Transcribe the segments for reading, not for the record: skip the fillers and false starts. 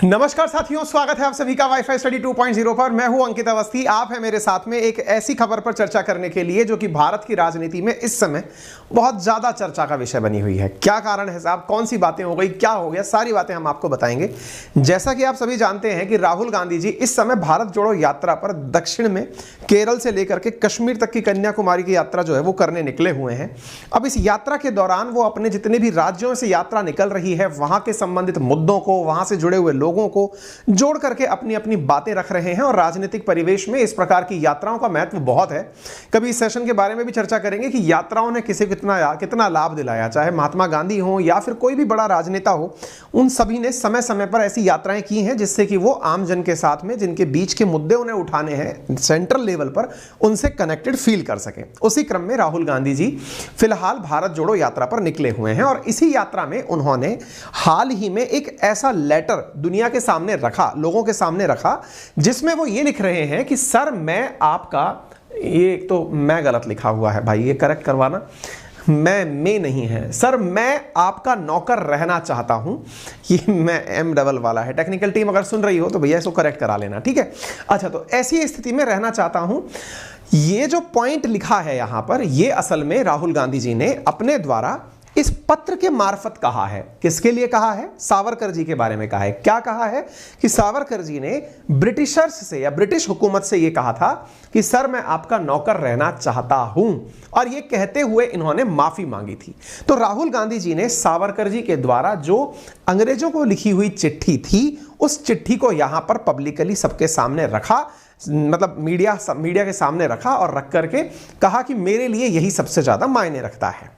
नमस्कार साथियों, स्वागत है आप सभी का वाईफाई स्टडी 2.0 पर। मैं हूं अंकित अवस्थी। आप हैं मेरे साथ में एक ऐसी खबर पर चर्चा करने के लिए जो कि भारत की राजनीति में इस समय बहुत ज्यादा चर्चा का विषय बनी हुई है। क्या कारण है साहब, कौन सी बातें हो गई, क्या हो गया, सारी बातें हम आपको बताएंगे। जैसा कि आप सभी जानते हैं कि राहुल गांधी जी इस समय भारत जोड़ो यात्रा पर दक्षिण में केरल से लेकर के कश्मीर तक की कन्याकुमारी की यात्रा जो है वो करने निकले हुए हैं। अब इस यात्रा के दौरान वो अपने जितने भी राज्यों से यात्रा निकल रही है वहां के संबंधित मुद्दों को, वहां से जुड़े हुए लोगों को जोड़ करके अपनी अपनी बातें रख रहे हैं। और राजनीतिक परिवेश में इस प्रकार की यात्राओं का महत्व बहुत है। कभी इस सेशन के बारे में भी चर्चा करेंगे कि यात्राओं ने किसे कितना लाभ दिलाया, चाहे महात्मा गांधी हो या फिर कोई भी बड़ा राजनेता हो, उन सभी ने समय समय पर ऐसी यात्राएं की हैं जिससे कि वो आम जन के साथ में जिनके बीच के मुद्दे उन्हें उठाने हैं सेंट्रल लेवल पर, उनसे कनेक्टेड फील कर सके। उसी क्रम में राहुल गांधी जी फिलहाल भारत जोड़ो यात्रा पर निकले हुए हैं और इसी यात्रा में उन्होंने हाल ही में एक ऐसा लेटर दुनिया के सामने रखा, लोगों के सामने रखा, जिसमें वो ये लिख रहे हैं कि सर मैं आपका, ये तो मैं गलत लिखा हुआ है भाई, ये करेक्ट करवाना, मैं नहीं है सर, मैं आपका नौकर रहना चाहता हूं। ये मैं एम डबल वाला है। टेक्निकल टीम अगर सुन रही हो तो भैया इसको करेक्ट करा लेना, ठीक है। अच्छा, तो ऐसी स्थिति में रहना चाहता हूं। ये जो पॉइंट लिखा है यहां पर, ये असल में राहुल गांधी जी ने अपने द्वारा इस पत्र के मार्फत कहा है। किसके लिए कहा है? सावरकर जी के बारे में कहा है। क्या कहा है कि सावरकर जी ने ब्रिटिशर्स से या ब्रिटिश हुकूमत से यह कहा था कि सर मैं आपका नौकर रहना चाहता हूं, और यह कहते हुए इन्होंने माफी मांगी थी। तो राहुल गांधी जी ने सावरकर जी के द्वारा जो अंग्रेजों को लिखी हुई चिट्ठी थी, उस चिट्ठी को यहां पर पब्लिकली सबके सामने रखा, मतलब मीडिया के सामने रखा और रख करके कहा कि मेरे लिए यही सबसे ज्यादा मायने रखता है।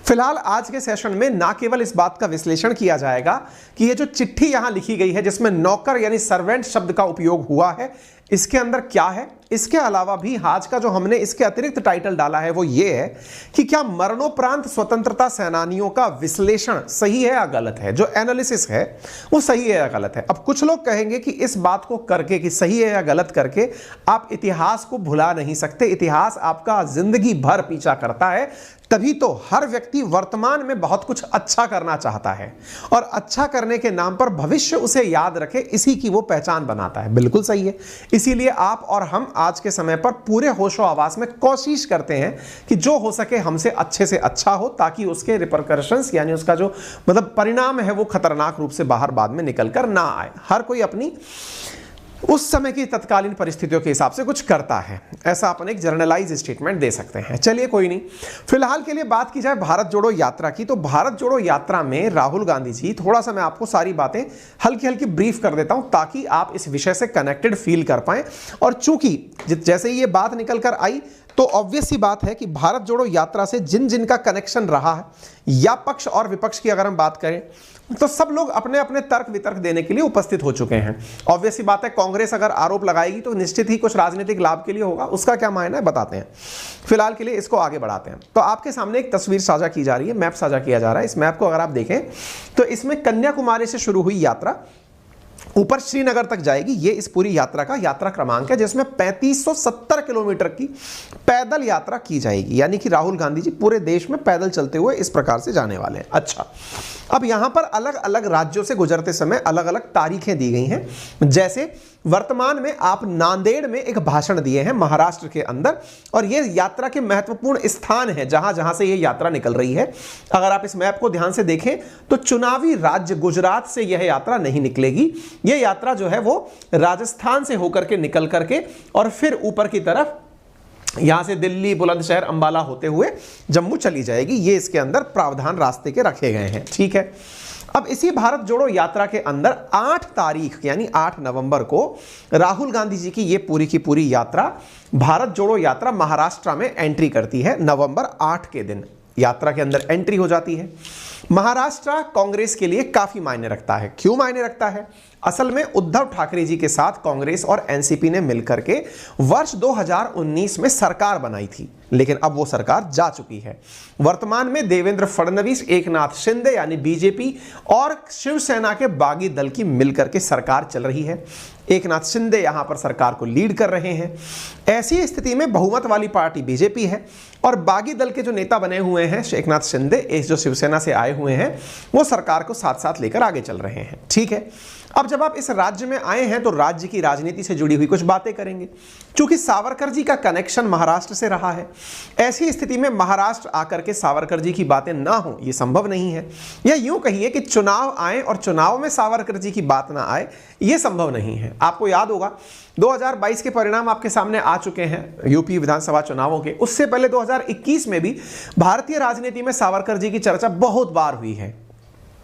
फिलहाल आज के सेशन में ना केवल इस बात का विश्लेषण किया जाएगा कि ये जो चिट्ठी यहां लिखी गई है जिसमें नौकर यानी सर्वेंट शब्द का उपयोग हुआ है, इसके अंदर क्या है, इसके अलावा भी आज का जो हमने इसके अतिरिक्त टाइटल डाला है वो ये है कि क्या मरणोपरांत स्वतंत्रता सेनानियों का विश्लेषण सही है या गलत है, जो एनालिसिस है वो सही है या गलत है। अब कुछ लोग कहेंगे कि इस बात को करके, कि सही है या गलत करके, आप इतिहास को भुला नहीं सकते। इतिहास आपका जिंदगी भर पीछा करता है, तभी तो हर व्यक्ति वर्तमान में बहुत कुछ अच्छा करना चाहता है और अच्छा करने के नाम पर भविष्य उसे याद रखे, इसी की वो पहचान बनाता है। बिल्कुल सही है। इसीलिए आप और हम आज के समय पर पूरे होशो आवास में कोशिश करते हैं कि जो हो सके हमसे अच्छे से अच्छा हो, ताकि उसके रिपरकशंस यानी उसका जो मतलब परिणाम है वो खतरनाक रूप से बाहर बाद में निकल कर ना आए। हर कोई अपनी उस समय की तत्कालीन परिस्थितियों के हिसाब से कुछ करता है, ऐसा अपन एक जर्नलाइज स्टेटमेंट दे सकते हैं। चलिए कोई नहीं, फिलहाल के लिए बात की जाए भारत जोड़ो यात्रा की, तो भारत जोड़ो यात्रा में राहुल गांधी जी, थोड़ा सा मैं आपको सारी बातें हल्की हल्की ब्रीफ कर देता हूं ताकि आप इस विषय से कनेक्टेड फील कर पाएं। और चूंकि जैसे ही ये बात निकल कर आई तो ऑब्वियस सी बात है कि भारत जोड़ो यात्रा से जिन जिन का कनेक्शन रहा है, या पक्ष और विपक्ष की अगर हम बात करें तो सब लोग अपने अपने तर्क वितर्क देने के लिए उपस्थित हो चुके हैं। ऑब्वियस सी बात है, कांग्रेस अगर आरोप लगाएगी तो निश्चित ही कुछ राजनीतिक लाभ के लिए होगा, उसका क्या मायना है बताते हैं। फिलहाल के लिए इसको आगे बढ़ाते हैं। तो आपके सामने एक तस्वीर साझा की जा रही है, मैप साझा किया जा रहा है। इस मैप को अगर आप देखें तो इसमें कन्याकुमारी से शुरू हुई यात्रा ऊपर श्रीनगर तक जाएगी। ये इस पूरी यात्रा का यात्रा क्रमांक है, जिसमें 3570 किलोमीटर की पैदल यात्रा की जाएगी। यानी कि राहुल गांधी जी पूरे देश में पैदल चलते हुए इस प्रकार से जाने वाले हैं। अच्छा, अब यहां पर अलग अलग राज्यों से गुजरते समय अलग अलग तारीखें दी गई हैं। जैसे वर्तमान में आप नांदेड़ में एक भाषण दिए हैं महाराष्ट्र के अंदर, और यह यात्रा के महत्वपूर्ण स्थान है जहां जहां से यह यात्रा निकल रही है। अगर आप इस मैप को ध्यान से देखें तो चुनावी राज्य गुजरात से यह यात्रा नहीं निकलेगी। यह यात्रा जो है वो राजस्थान से होकर के निकल करके और फिर ऊपर की तरफ यहां से दिल्ली, बुलंदशहर, अंबाला होते हुए जम्मू चली जाएगी। ये इसके अंदर प्रावधान रास्ते के रखे गए हैं, ठीक है। अब इसी भारत जोड़ो यात्रा के अंदर 8 तारीख यानी 8 नवंबर को राहुल गांधी जी की ये पूरी की पूरी यात्रा, भारत जोड़ो यात्रा महाराष्ट्र में एंट्री करती है। नवंबर 8 के दिन यात्रा के अंदर एंट्री हो जाती है। महाराष्ट्र कांग्रेस के लिए काफी मायने रखता है। क्यों मायने रखता है? असल में उद्धव ठाकरे जी के साथ कांग्रेस और एनसीपी ने मिलकर के वर्ष 2019 में सरकार बनाई थी, लेकिन अब वो सरकार जा चुकी है। वर्तमान में देवेंद्र फडणवीस, एकनाथ शिंदे यानी बीजेपी और शिवसेना के बागी दल की मिलकर के सरकार चल रही है। एकनाथ शिंदे यहां पर सरकार को लीड कर रहे हैं। ऐसी स्थिति में बहुमत वाली पार्टी बीजेपी है और बागी दल के जो नेता बने हुए हैं एकनाथ शिंदे, जो शिवसेना से आए हुए हैं, वो सरकार को साथ साथ लेकर आगे चल रहे हैं। ठीक है, अब जब आप इस राज्य में आए हैं तो राज्य की राजनीति से जुड़ी हुई कुछ बातें करेंगे। क्योंकि सावरकर जी का कनेक्शन महाराष्ट्र से रहा है, ऐसी स्थिति में महाराष्ट्र आकर के सावरकर जी की बातें ना हो ये संभव नहीं है, या यूं कहिए कि चुनाव आए और चुनाव में सावरकर जी की बात ना आए ये संभव नहीं है। आपको याद होगा 2022 के परिणाम आपके सामने आ चुके हैं यूपी विधानसभा चुनावों के। उससे पहले 2021 में भी भारतीय राजनीति में सावरकर जी की चर्चा बहुत बार हुई है।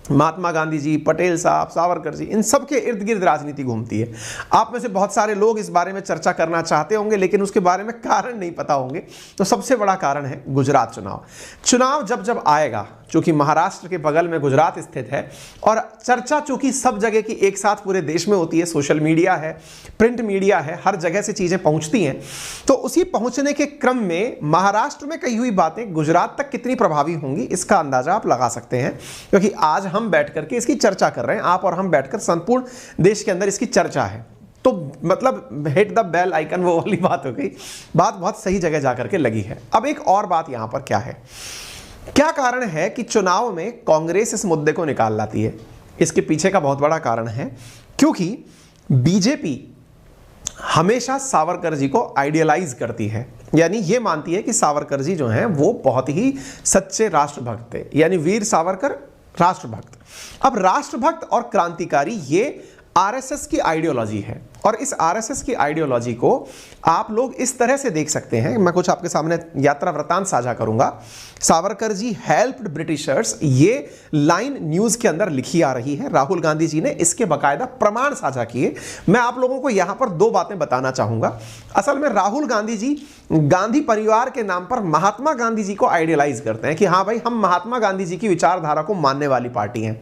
महात्मा गांधी जी, पटेल साहब, सावरकर जी, इन सब के इर्द गिर्द राजनीति घूमती है। आप में से बहुत सारे लोग इस बारे में चर्चा करना चाहते होंगे लेकिन उसके बारे में कारण नहीं पता होंगे। तो सबसे बड़ा कारण है गुजरात चुनाव। चुनाव जब आएगा, चूंकि महाराष्ट्र के बगल में गुजरात स्थित है और चर्चा चूंकि सब जगह की एक साथ पूरे देश में होती है, सोशल मीडिया है, प्रिंट मीडिया है, हर जगह से चीजें पहुंचती हैं, तो उसी पहुंचने के क्रम में महाराष्ट्र में कही हुई बातें गुजरात तक कितनी प्रभावी होंगी इसका अंदाजा आप लगा सकते हैं। क्योंकि आज हम बैठ करके इसकी चर्चा कर रहे हैं, आप और हम बैठकर संपूर्ण देश के अंदर इसकी चर्चा है। तो मतलब हिट द बेल आइकन वो वाली बात हो गई। बात बहुत सही जगह जाकर के लगी है। अब एक और बात यहां पर क्या है, क्या कारण है कि चुनाव में कांग्रेस इस मुद्दे को निकाल लाती है? इसके पीछे का बहुत बड़ा कारण है क्योंकि बीजेपी हमेशा सावरकर जी को आइडियलाइज करती है, यानी ये मानती है कि सावरकर जी जो हैं वो बहुत ही सच्चे राष्ट्रभक्त थे, यानी वीर सावरकर राष्ट्रभक्त। अब राष्ट्रभक्त और क्रांतिकारी ये आरएसएस की आइडियोलॉजी है और इस आरएसएस की आइडियोलॉजी को आप लोग इस तरह से देख सकते हैं। मैं कुछ आपके सामने यात्रा वृत्तांत साझा करूंगा। सावरकर जी हेल्प्ड ब्रिटिशर्स, ये लाइन न्यूज के अंदर लिखी आ रही है। राहुल गांधी जी ने इसके बाकायदा प्रमाण साझा किए। मैं आप लोगों को यहां पर दो बातें बताना चाहूंगा। असल में राहुल गांधी जी गांधी परिवार के नाम पर महात्मा गांधी जी को आइडियलाइज करते हैं कि हाँ भाई, हम महात्मा गांधी जी की विचारधारा को मानने वाली पार्टी हैं।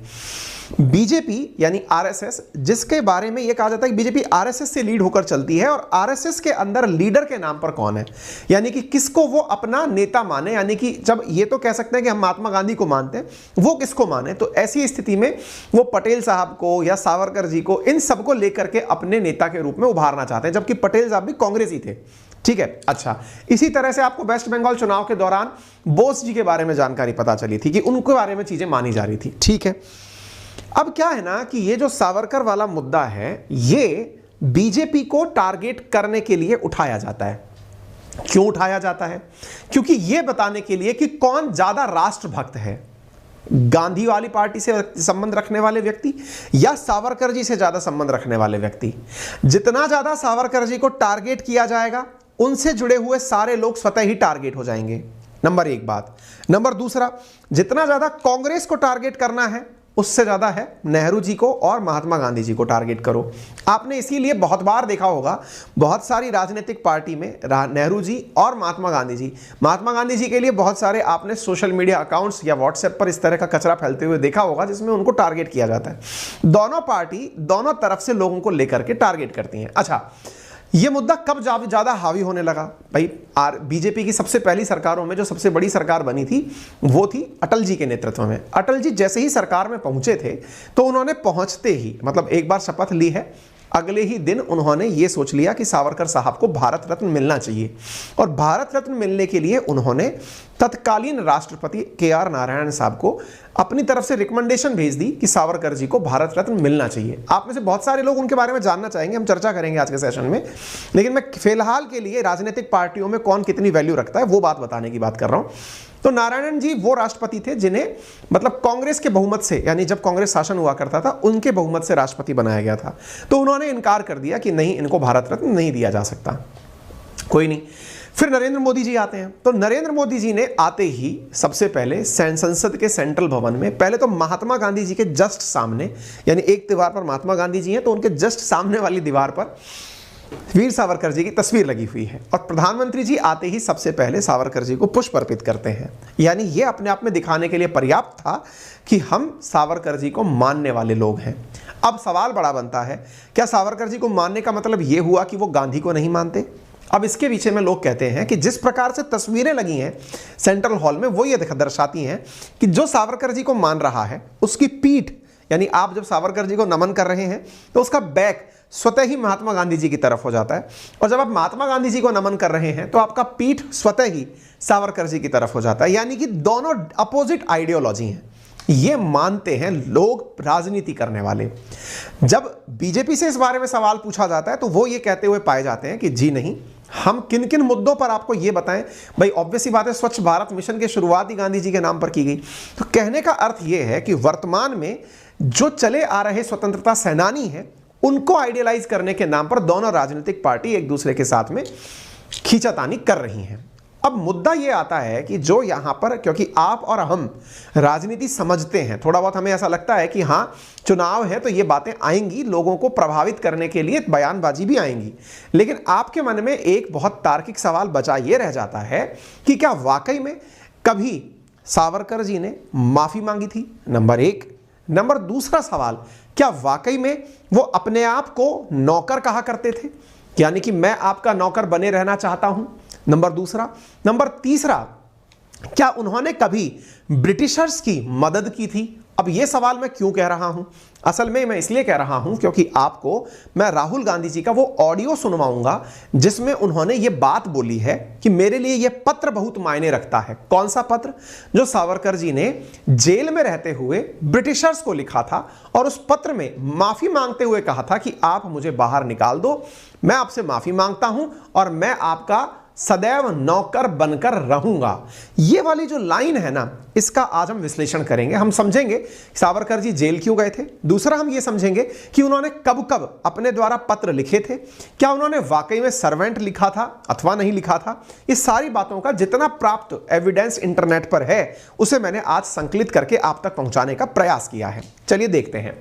बीजेपी यानी आरएसएस, जिसके बारे में यह कहा जाता है कि बीजेपी आरएसएस से लीड होकर चलती है और आरएसएस के अंदर लीडर के नाम पर कौन है, यानी कि किसको वो अपना नेता माने, यानी कि जब ये तो कह सकते हैं कि हम महात्मा गांधी को मानते हैं, वो किसको माने। तो ऐसी स्थिति में वो पटेल साहब को या सावरकर जी को, इन सबको लेकर के अपने नेता के रूप में उभारना चाहते हैं, जबकि पटेल साहब भी कांग्रेसी थे। ठीक है, अच्छा, इसी तरह से आपको वेस्ट बंगाल चुनाव के दौरान बोस जी के बारे में जानकारी पता चली थी कि उनके बारे में चीजें मानी जा रही थी। ठीक है, अब क्या है ना कि ये जो सावरकर वाला मुद्दा है ये बीजेपी को टारगेट करने के लिए उठाया जाता है। क्यों उठाया जाता है? क्योंकि ये बताने के लिए कि कौन ज्यादा राष्ट्रभक्त है, गांधी वाली पार्टी से संबंध रखने वाले व्यक्ति या सावरकर जी से ज्यादा संबंध रखने वाले व्यक्ति। जितना ज्यादा सावरकर जी को टारगेट किया जाएगा उनसे जुड़े हुए सारे लोग स्वतः ही टारगेट हो जाएंगे। नंबर एक बात। नंबर दूसरा, जितना ज्यादा कांग्रेस को टारगेट करना है उससे ज्यादा है नेहरू जी को और महात्मा गांधी जी को टारगेट करो। आपने इसीलिए बहुत बार देखा होगा बहुत सारी राजनीतिक पार्टी में नेहरू जी और महात्मा गांधी जी के लिए बहुत सारे आपने सोशल मीडिया अकाउंट्स या व्हाट्सएप पर इस तरह का कचरा फैलते हुए देखा होगा जिसमें उनको टारगेट किया जाता है। दोनों पार्टी दोनों तरफ से लोगों को लेकर के टारगेट करती हैं। अच्छा, यह मुद्दा कब ज्यादा हावी होने लगा? भाई बीजेपी की सबसे पहली सरकारों में जो सबसे बड़ी सरकार बनी थी वो थी अटल जी के नेतृत्व में। अटल जी जैसे ही सरकार में पहुंचे थे तो उन्होंने पहुंचते ही मतलब एक बार शपथ ली है, अगले ही दिन उन्होंने ये सोच लिया कि सावरकर साहब को भारत रत्न मिलना चाहिए और भारत रत्न मिलने के लिए उन्होंने तत्कालीन राष्ट्रपति के.आर. नारायण साहब को अपनी तरफ से रिकमेंडेशन भेज दी कि सावरकर जी को भारत रत्न मिलना चाहिए। आप में से बहुत सारे लोग उनके बारे में जानना चाहेंगे, हम चर्चा करेंगे आज के सेशन में, लेकिन मैं फिलहाल के लिए राजनीतिक पार्टियों में कौन कितनी वैल्यू रखता है वो बात बताने की बात कर रहा हूं। तो नारायणन जी वो राष्ट्रपति थे जिन्हें मतलब कांग्रेस के बहुमत से, यानी जब कांग्रेस शासन हुआ करता था उनके बहुमत से राष्ट्रपति बनाया गया था। तो उन्होंने इनकार कर दिया कि नहीं, इनको भारत रत्न नहीं दिया जा सकता। कोई नहीं, फिर नरेंद्र मोदी जी आते हैं। तो नरेंद्र मोदी जी ने आते ही सबसे पहले संसद के सेंट्रल भवन में पहले तो महात्मा गांधी जी के जस्ट सामने, यानी एक दीवार पर महात्मा गांधी जी हैं तो उनके जस्ट सामने वाली दीवार पर वीर सावरकर जी की तस्वीर लगी हुई है और प्रधानमंत्री जी आते ही सबसे पहले सावरकर जी को पुष्प अर्पित करते हैं। यानी ये अपने आप में दिखाने के लिए पर्याप्त था कि हम सावरकर जी को मानने वाले लोग हैं। अब सवाल बड़ा बनता है, क्या सावरकर जी को मानने का मतलब ये हुआ कि वो गांधी को नहीं मानते? अब इसके पीछे में लोग कहते हैं कि जिस प्रकार से तस्वीरें लगी हैं सेंट्रल हॉल में, वो ये दर्शाती हैं कि जो सावरकर जी को मान रहा है उसकी पीठ, यानी आप जब सावरकर जी को नमन कर रहे हैं तो उसका बैक स्वतः ही महात्मा गांधी जी की तरफ हो जाता है, और जब आप महात्मा गांधी जी को नमन कर रहे हैं तो आपका पीठ स्वतः ही सावरकर जी की तरफ हो जाता है। यानी कि दोनों अपोजिट आइडियोलॉजी हैं, ये मानते हैं लोग राजनीति करने वाले। जब बीजेपी से इस बारे में सवाल पूछा जाता है तो वो ये कहते हुए पाए जाते हैं कि जी नहीं, हम किन किन मुद्दों पर आपको ये बताएं। भाई ऑब्वियस ही बात है, स्वच्छ भारत मिशन की शुरुआत ही गांधी जी के नाम पर की गई। तो कहने का अर्थ ये है कि वर्तमान में जो चले आ रहे स्वतंत्रता सेनानी हैं उनको आइडियलाइज करने के नाम पर दोनों राजनीतिक पार्टी एक दूसरे के साथ में खींचातानी कर रही हैं। अब मुद्दा ये आता है कि जो यहां पर, क्योंकि आप और हम राजनीति समझते हैं, थोड़ा बहुत हमें ऐसा लगता है कि हाँ चुनाव है तो ये बातें आएंगी, लोगों को प्रभावित करने के लिए बयानबाजी भी आएंगी, लेकिन आपके मन में एक बहुत तार्किक सवाल बचा ये रह जाता है कि क्या वाकई में कभी सावरकर जी ने माफी मांगी थी? नंबर एक। नंबर दूसरा सवाल, क्या वाकई में वो अपने आप को नौकर कहा करते थे, यानी कि मैं आपका नौकर बने रहना चाहता हूं? नंबर दूसरा। नंबर तीसरा, क्या उन्होंने कभी ब्रिटिशर्स की मदद की थी? अब यह सवाल मैं क्यों कह रहा हूं? असल में मैं इसलिए कह रहा हूं क्योंकि आपको मैं राहुल गांधी जी का वो ऑडियो सुनवाऊंगा जिसमें उन्होंने ये बात बोली है कि मेरे लिए ये पत्र बहुत मायने रखता है। कौन सा पत्र? जो सावरकर जी ने जेल में रहते हुए ब्रिटिशर्स को लिखा था और उस पत्र में माफी मांगते हुए कहा था कि आप मुझे बाहर निकाल दो, मैं आपसे माफी मांगता हूं और मैं आपका सदैव नौकर बनकर रहूंगा। ये वाली जो लाइन है ना, इसका आज हम विश्लेषण करेंगे। हम समझेंगे सावरकर जी जेल क्यों गए थे। दूसरा, हम ये समझेंगे कि उन्होंने कब कब अपने द्वारा पत्र लिखे थे, क्या उन्होंने वाकई में सर्वेंट लिखा था अथवा नहीं लिखा था। इस सारी बातों का जितना प्राप्त एविडेंस इंटरनेट पर है उसे मैंने आज संकलित करके आप तक पहुंचाने का प्रयास किया है। चलिए देखते हैं।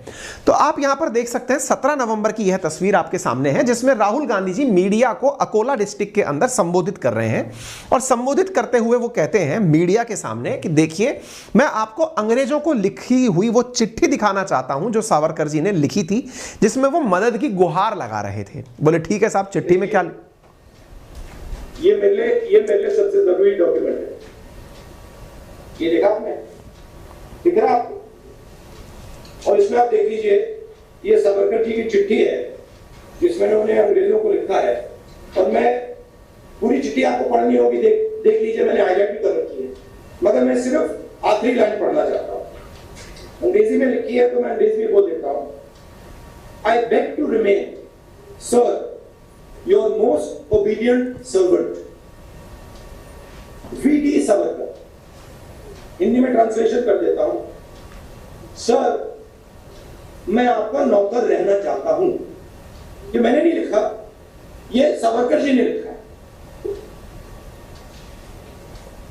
तो आप यहां पर देख सकते हैं 17 नवंबर की यह तस्वीर आपके सामने है जिसमें राहुल गांधी जी मीडिया को अकोला डिस्ट्रिक्ट के अंदर संबोधित कर रहे हैं और संबोधित करते हुए वो कहते हैं मीडिया के सामने कि देखिए, मैं आपको अंग्रेजों को लिखी हुई वो चिट्ठी दिखाना चाहता हूं जो सावरकर जी ने लिखी थी जिसमें वो मदद की गुहार लगा रहे थे। बोले ठीक है साहब, चिट्ठी में क्या? ये मेरे सबसे जरूरी डॉक्यूमेंट है। ये देखा आपने? दिख रहा आपको? और इसमें आप देख लीजिए, ये सावरकर जी की चिट्ठी है जिसमें उन्होंने अंग्रेजों को लिखा है और मैं पूरी चिट्ठी आपको पढ़नी होगी, देख लीजिए, मैंने हाईलाइट भी कर रखी है, मगर मैं सिर्फ आखिरी लाइन पढ़ना चाहता हूं। अंग्रेजी में लिखी है तो मैं अंग्रेजी में बोल देता हूं। I beg to remain sir your most obedient servant V D. Savarkar. Hindi में ट्रांसलेशन कर देता हूं। सर, मैं आपका नौकर रहना चाहता हूं। ये मैंने नहीं लिखा, ये सावरकर जी ने लिखा है।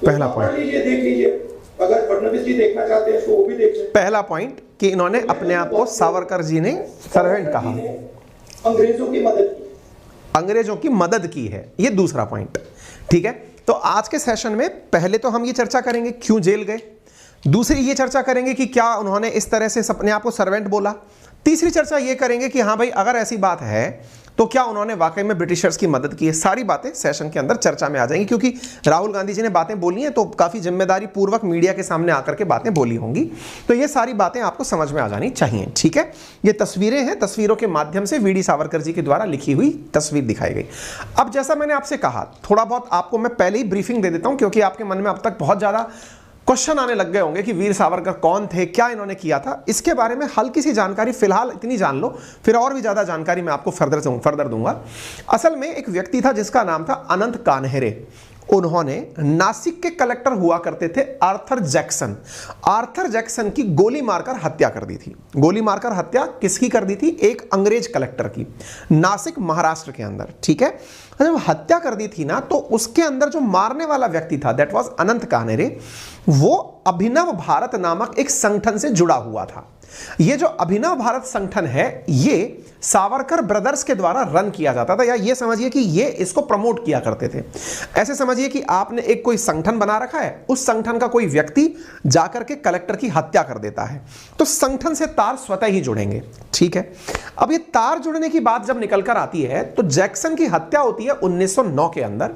पहला पॉइंट लीजिए, देख लीजिए, अगर फडणवीस जी देखना चाहते हैं तो वो भी देख लें। पहला पॉइंट कि इन्होंने अपने आप को सावरकर जी ने सर्वेंट कहा, अंग्रेजों की मदद की, अंग्रेजों की मदद की है। ये दूसरा पॉइंट। ठीक है, तो आज के सेशन में पहले तो हम ये चर्चा करेंगे क्यों जेल गए, दूसरी ये चर्चा करेंगे कि क्या उन्होंने इस तरह से अपने आप को सर्वेंट बोला, तीसरी चर्चा ये करेंगे कि हाँ भाई अगर ऐसी बात है तो क्या उन्होंने वाकई में ब्रिटिशर्स की मदद की है। सारी बातें सेशन के अंदर चर्चा में आ जाएंगी क्योंकि राहुल गांधी जी ने बातें बोली हैं तो काफी जिम्मेदारी पूर्वक मीडिया के सामने आकर के बातें बोली होंगी, तो ये सारी बातें आपको समझ में आ जानी चाहिए। ठीक है, ये तस्वीरें हैं, तस्वीरों के माध्यम से वी.डी. सावरकर जी के द्वारा लिखी हुई तस्वीर दिखाई गई। अब जैसा मैंने आपसे कहा, थोड़ा बहुत आपको मैं पहले ही ब्रीफिंग दे देता हूं क्योंकि आपके मन में अब तक बहुत ज्यादा क्वेश्चन आने लग गए होंगे कि वीर सावरकर कौन थे, क्या इन्होंने किया था। इसके बारे में हल्की सी जानकारी फिलहाल इतनी जान लो, फिर और भी ज्यादा जानकारी मैं आपको फर्दर दूंगा। असल में एक व्यक्ति था जिसका नाम था अनंत कान्हेरे। उन्होंने नासिक के कलेक्टर हुआ करते थे आर्थर जैक्सन। आर्थर जैक्सन की गोली मारकर हत्या कर दी थी। गोली मारकर हत्या किसकी कर दी थी? एक अंग्रेज कलेक्टर की, नासिक महाराष्ट्र के अंदर। ठीक है, जब हत्या कर दी थी ना तो उसके अंदर जो मारने वाला व्यक्ति था दैट वाज अनंत कान्हेरे, वो अभिनव भारत नामक एक संगठन से जुड़ा हुआ था। ये जो अभिनव भारत संगठन है ये सावरकर ब्रदर्स के द्वारा रन किया जाता था, या ये समझिए कि ये इसको प्रमोट किया करते थे। ऐसे समझिए कि आपने एक कोई संगठन बना रखा है, उस संगठन का कोई व्यक्ति जाकर के कलेक्टर की हत्या कर देता है, तो संगठन से तार स्वतः ही जुड़ेंगे, ठीक है। अब ये तार जुड़ने की बात जब निकल कर आती है तो जैक्सन की हत्या होती है 1909 के अंदर,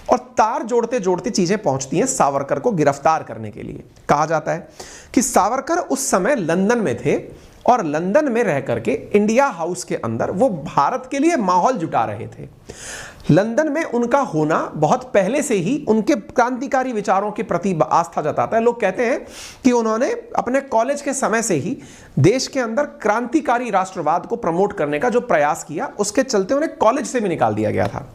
और तार जोड़ते जोड़ते चीजें पहुंचती हैं सावरकर को गिरफ्तार करने के लिए। कहा जाता है कि सावरकर उस समय लंदन में थे और लंदन में रह करके इंडिया हाउस के अंदर वो भारत के लिए माहौल जुटा रहे थे। लंदन में उनका होना बहुत पहले से ही उनके क्रांतिकारी विचारों के प्रति आस्था जताता है। लोग कहते हैं कि उन्होंने अपने कॉलेज के समय से ही देश के अंदर क्रांतिकारी राष्ट्रवाद को प्रमोट करने का जो प्रयास किया, उसके चलते उन्हें कॉलेज से भी निकाल दिया गया था।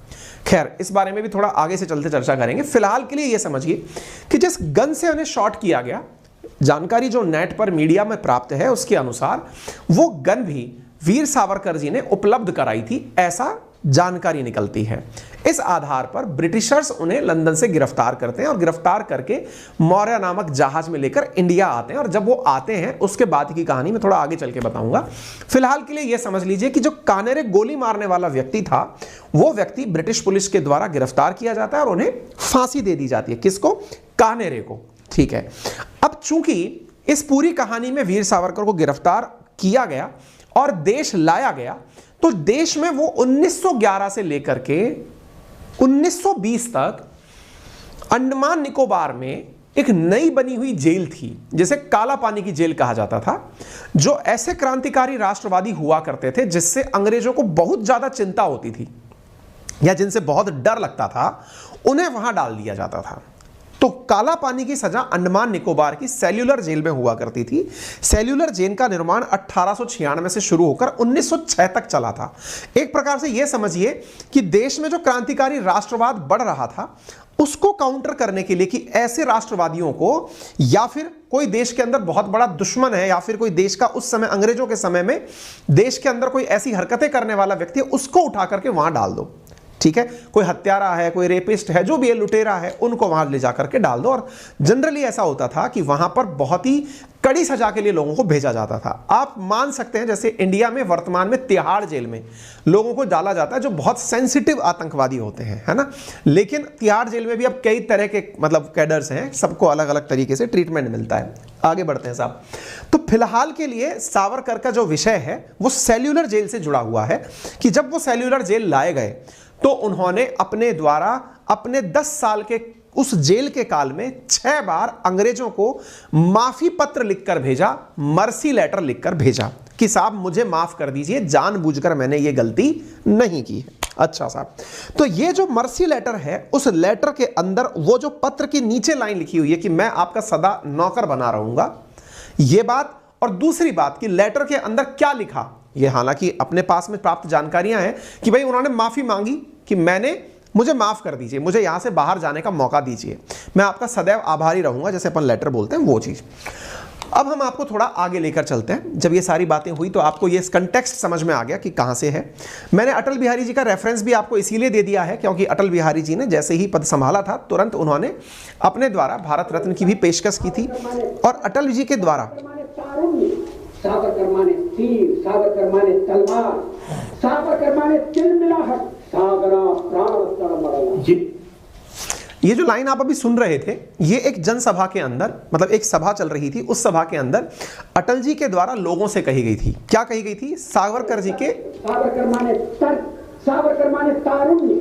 खैर, इस बारे में भी थोड़ा आगे से चलते चर्चा करेंगे। फिलहाल के लिए यह समझिए कि जिस गन से उन्हें शॉट किया गया, जानकारी जो नेट पर मीडिया में प्राप्त है उसके अनुसार वो गन भी वीर सावरकर जी ने उपलब्ध कराई थी, ऐसा जानकारी निकलती है। इस आधार पर ब्रिटिशर्स उन्हें लंदन से गिरफ्तार करते हैं और गिरफ्तार करके मौर्य नामक जहाज में लेकर इंडिया आते हैं। और जब वो आते हैं उसके बाद की कहानी मैं थोड़ा आगे चल के बताऊंगा। फिलहाल के लिए यह समझ लीजिए कि जो कानेरे गोली मारने वाला व्यक्ति था, वो व्यक्ति ब्रिटिश पुलिस के द्वारा गिरफ्तार किया जाता है और उन्हें फांसी दे दी जाती है। किसको? कानेरे को, ठीक है। अब चूंकि इस पूरी कहानी में वीर सावरकर को गिरफ्तार किया गया और देश लाया गया, तो देश में वो 1911 से लेकर के 1920 तक अंडमान निकोबार में एक नई बनी हुई जेल थी, जिसे काला पानी की जेल कहा जाता था। जो ऐसे क्रांतिकारी राष्ट्रवादी हुआ करते थे जिससे अंग्रेजों को बहुत ज्यादा चिंता होती थी या जिनसे बहुत डर लगता था, उन्हें वहां डाल दिया जाता था। तो काला पानी की सजा अंडमान निकोबार की सेल्यूलर जेल में हुआ करती थी। सेल्यूलर जेल का निर्माण 1896 से शुरू होकर 1906 तक चला था। एक प्रकार से यह समझिए कि देश में जो क्रांतिकारी राष्ट्रवाद बढ़ रहा था, उसको काउंटर करने के लिए कि ऐसे राष्ट्रवादियों को, या फिर कोई देश के अंदर बहुत बड़ा दुश्मन है, या फिर कोई देश का उस समय अंग्रेजों के समय में देश के अंदर कोई ऐसी हरकतें करने वाला व्यक्ति है, उसको उठा करके वहां डाल दो, ठीक है। कोई हत्यारा है, कोई रेपिस्ट है, जो भी है, लुटेरा है, उनको वहां ले जाकर के डाल दो। और जनरली ऐसा होता था कि वहां पर बहुत ही कड़ी सजा के लिए लोगों को भेजा जाता था। आप मान सकते हैं जैसे इंडिया में वर्तमान में तिहाड़ जेल में लोगों को डाला जाता है जो बहुत सेंसिटिव आतंकवादी होते हैं, है ना। लेकिन तिहाड़ जेल में भी अब कई तरह के मतलब कैडर्स हैं, सबको अलग अलग तरीके से ट्रीटमेंट मिलता है। आगे बढ़ते हैं साहब। तो फिलहाल के लिए सावरकर का जो विषय है वो सेल्यूलर जेल से जुड़ा हुआ है कि जब वो सेल्यूलर जेल लाए गए तो उन्होंने अपने द्वारा अपने 10 साल के उस जेल के काल में 6 बार अंग्रेजों को माफी पत्र लिखकर भेजा, मर्सी लेटर लिखकर भेजा कि साहब मुझे माफ कर दीजिए, जानबूझकर मैंने ये गलती नहीं की है। अच्छा साहब, तो ये जो मर्सी लेटर है, उस लेटर के अंदर वो जो पत्र की नीचे लाइन लिखी हुई है कि मैं आपका सदा नौकर बना रहूंगा, ये बात। और दूसरी बात कि लेटर के अंदर क्या लिखा, ये हालांकि अपने पास में प्राप्त जानकारियां हैं कि भाई उन्होंने माफी मांगी कि मुझे माफ कर दीजिए, मुझे यहां से बाहर जाने का मौका दीजिए, मैं आपका सदैव आभारी रहूंगा, जैसे अपन लेटर बोलते हैं वो चीज। अब हम आपको थोड़ा आगे लेकर चलते हैं। जब ये सारी बातें हुई तो आपको ये कंटेक्स्ट समझ में आ गया कि कहां से है। मैंने अटल बिहारी जी का रेफरेंस भी आपको इसीलिए दे दिया है क्योंकि अटल बिहारी जी ने जैसे ही पद संभाला था, तुरंत उन्होंने अपने द्वारा भारत रत्न की भी पेशकश की थी। और अटल जी के द्वारा सावरकर माने तीर, सावरकर माने तलवार, सावरकर माने तिलमिलाहट, सागरा प्राण तरमरला। जी, ये जो लाइन आप अभी सुन रहे थे, ये एक जनसभा के अंदर, मतलब एक सभा चल रही थी, उस सभा के अंदर अटल जी के द्वारा लोगों से कही गई थी। क्या कही गई थी? सावरकर जी के सावरकर माने तर्क, सावरकर माने तारुण्य,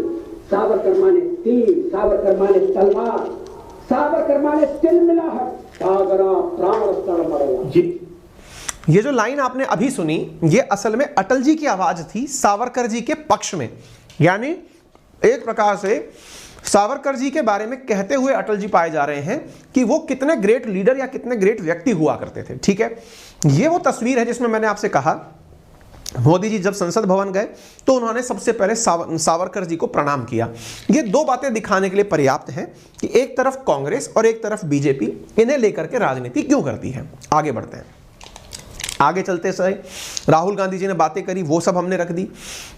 सावरकर माने तीर, सावरकर माने तलवार, सावरकर माने तिलमिलाहट, सागरा प्राण तरमरला। जी, ये जो लाइन आपने अभी सुनी, ये असल में अटल जी की आवाज थी सावरकर जी के पक्ष में। यानी एक प्रकार से सावरकर जी के बारे में कहते हुए अटल जी पाए जा रहे हैं कि वो कितने ग्रेट लीडर या कितने ग्रेट व्यक्ति हुआ करते थे, ठीक है। ये वो तस्वीर है जिसमें मैंने आपसे कहा मोदी जी जब संसद भवन गए तो उन्होंने सबसे पहले सावरकर जी को प्रणाम किया। ये दो बातें दिखाने के लिए पर्याप्त हैं कि एक तरफ कांग्रेस और एक तरफ बीजेपी इन्हें लेकर के राजनीति क्यों करती है। आगे बढ़ते हैं। आगे चलते समय राहुल गांधी जी ने बातें करी, वो सब हमने रख दी।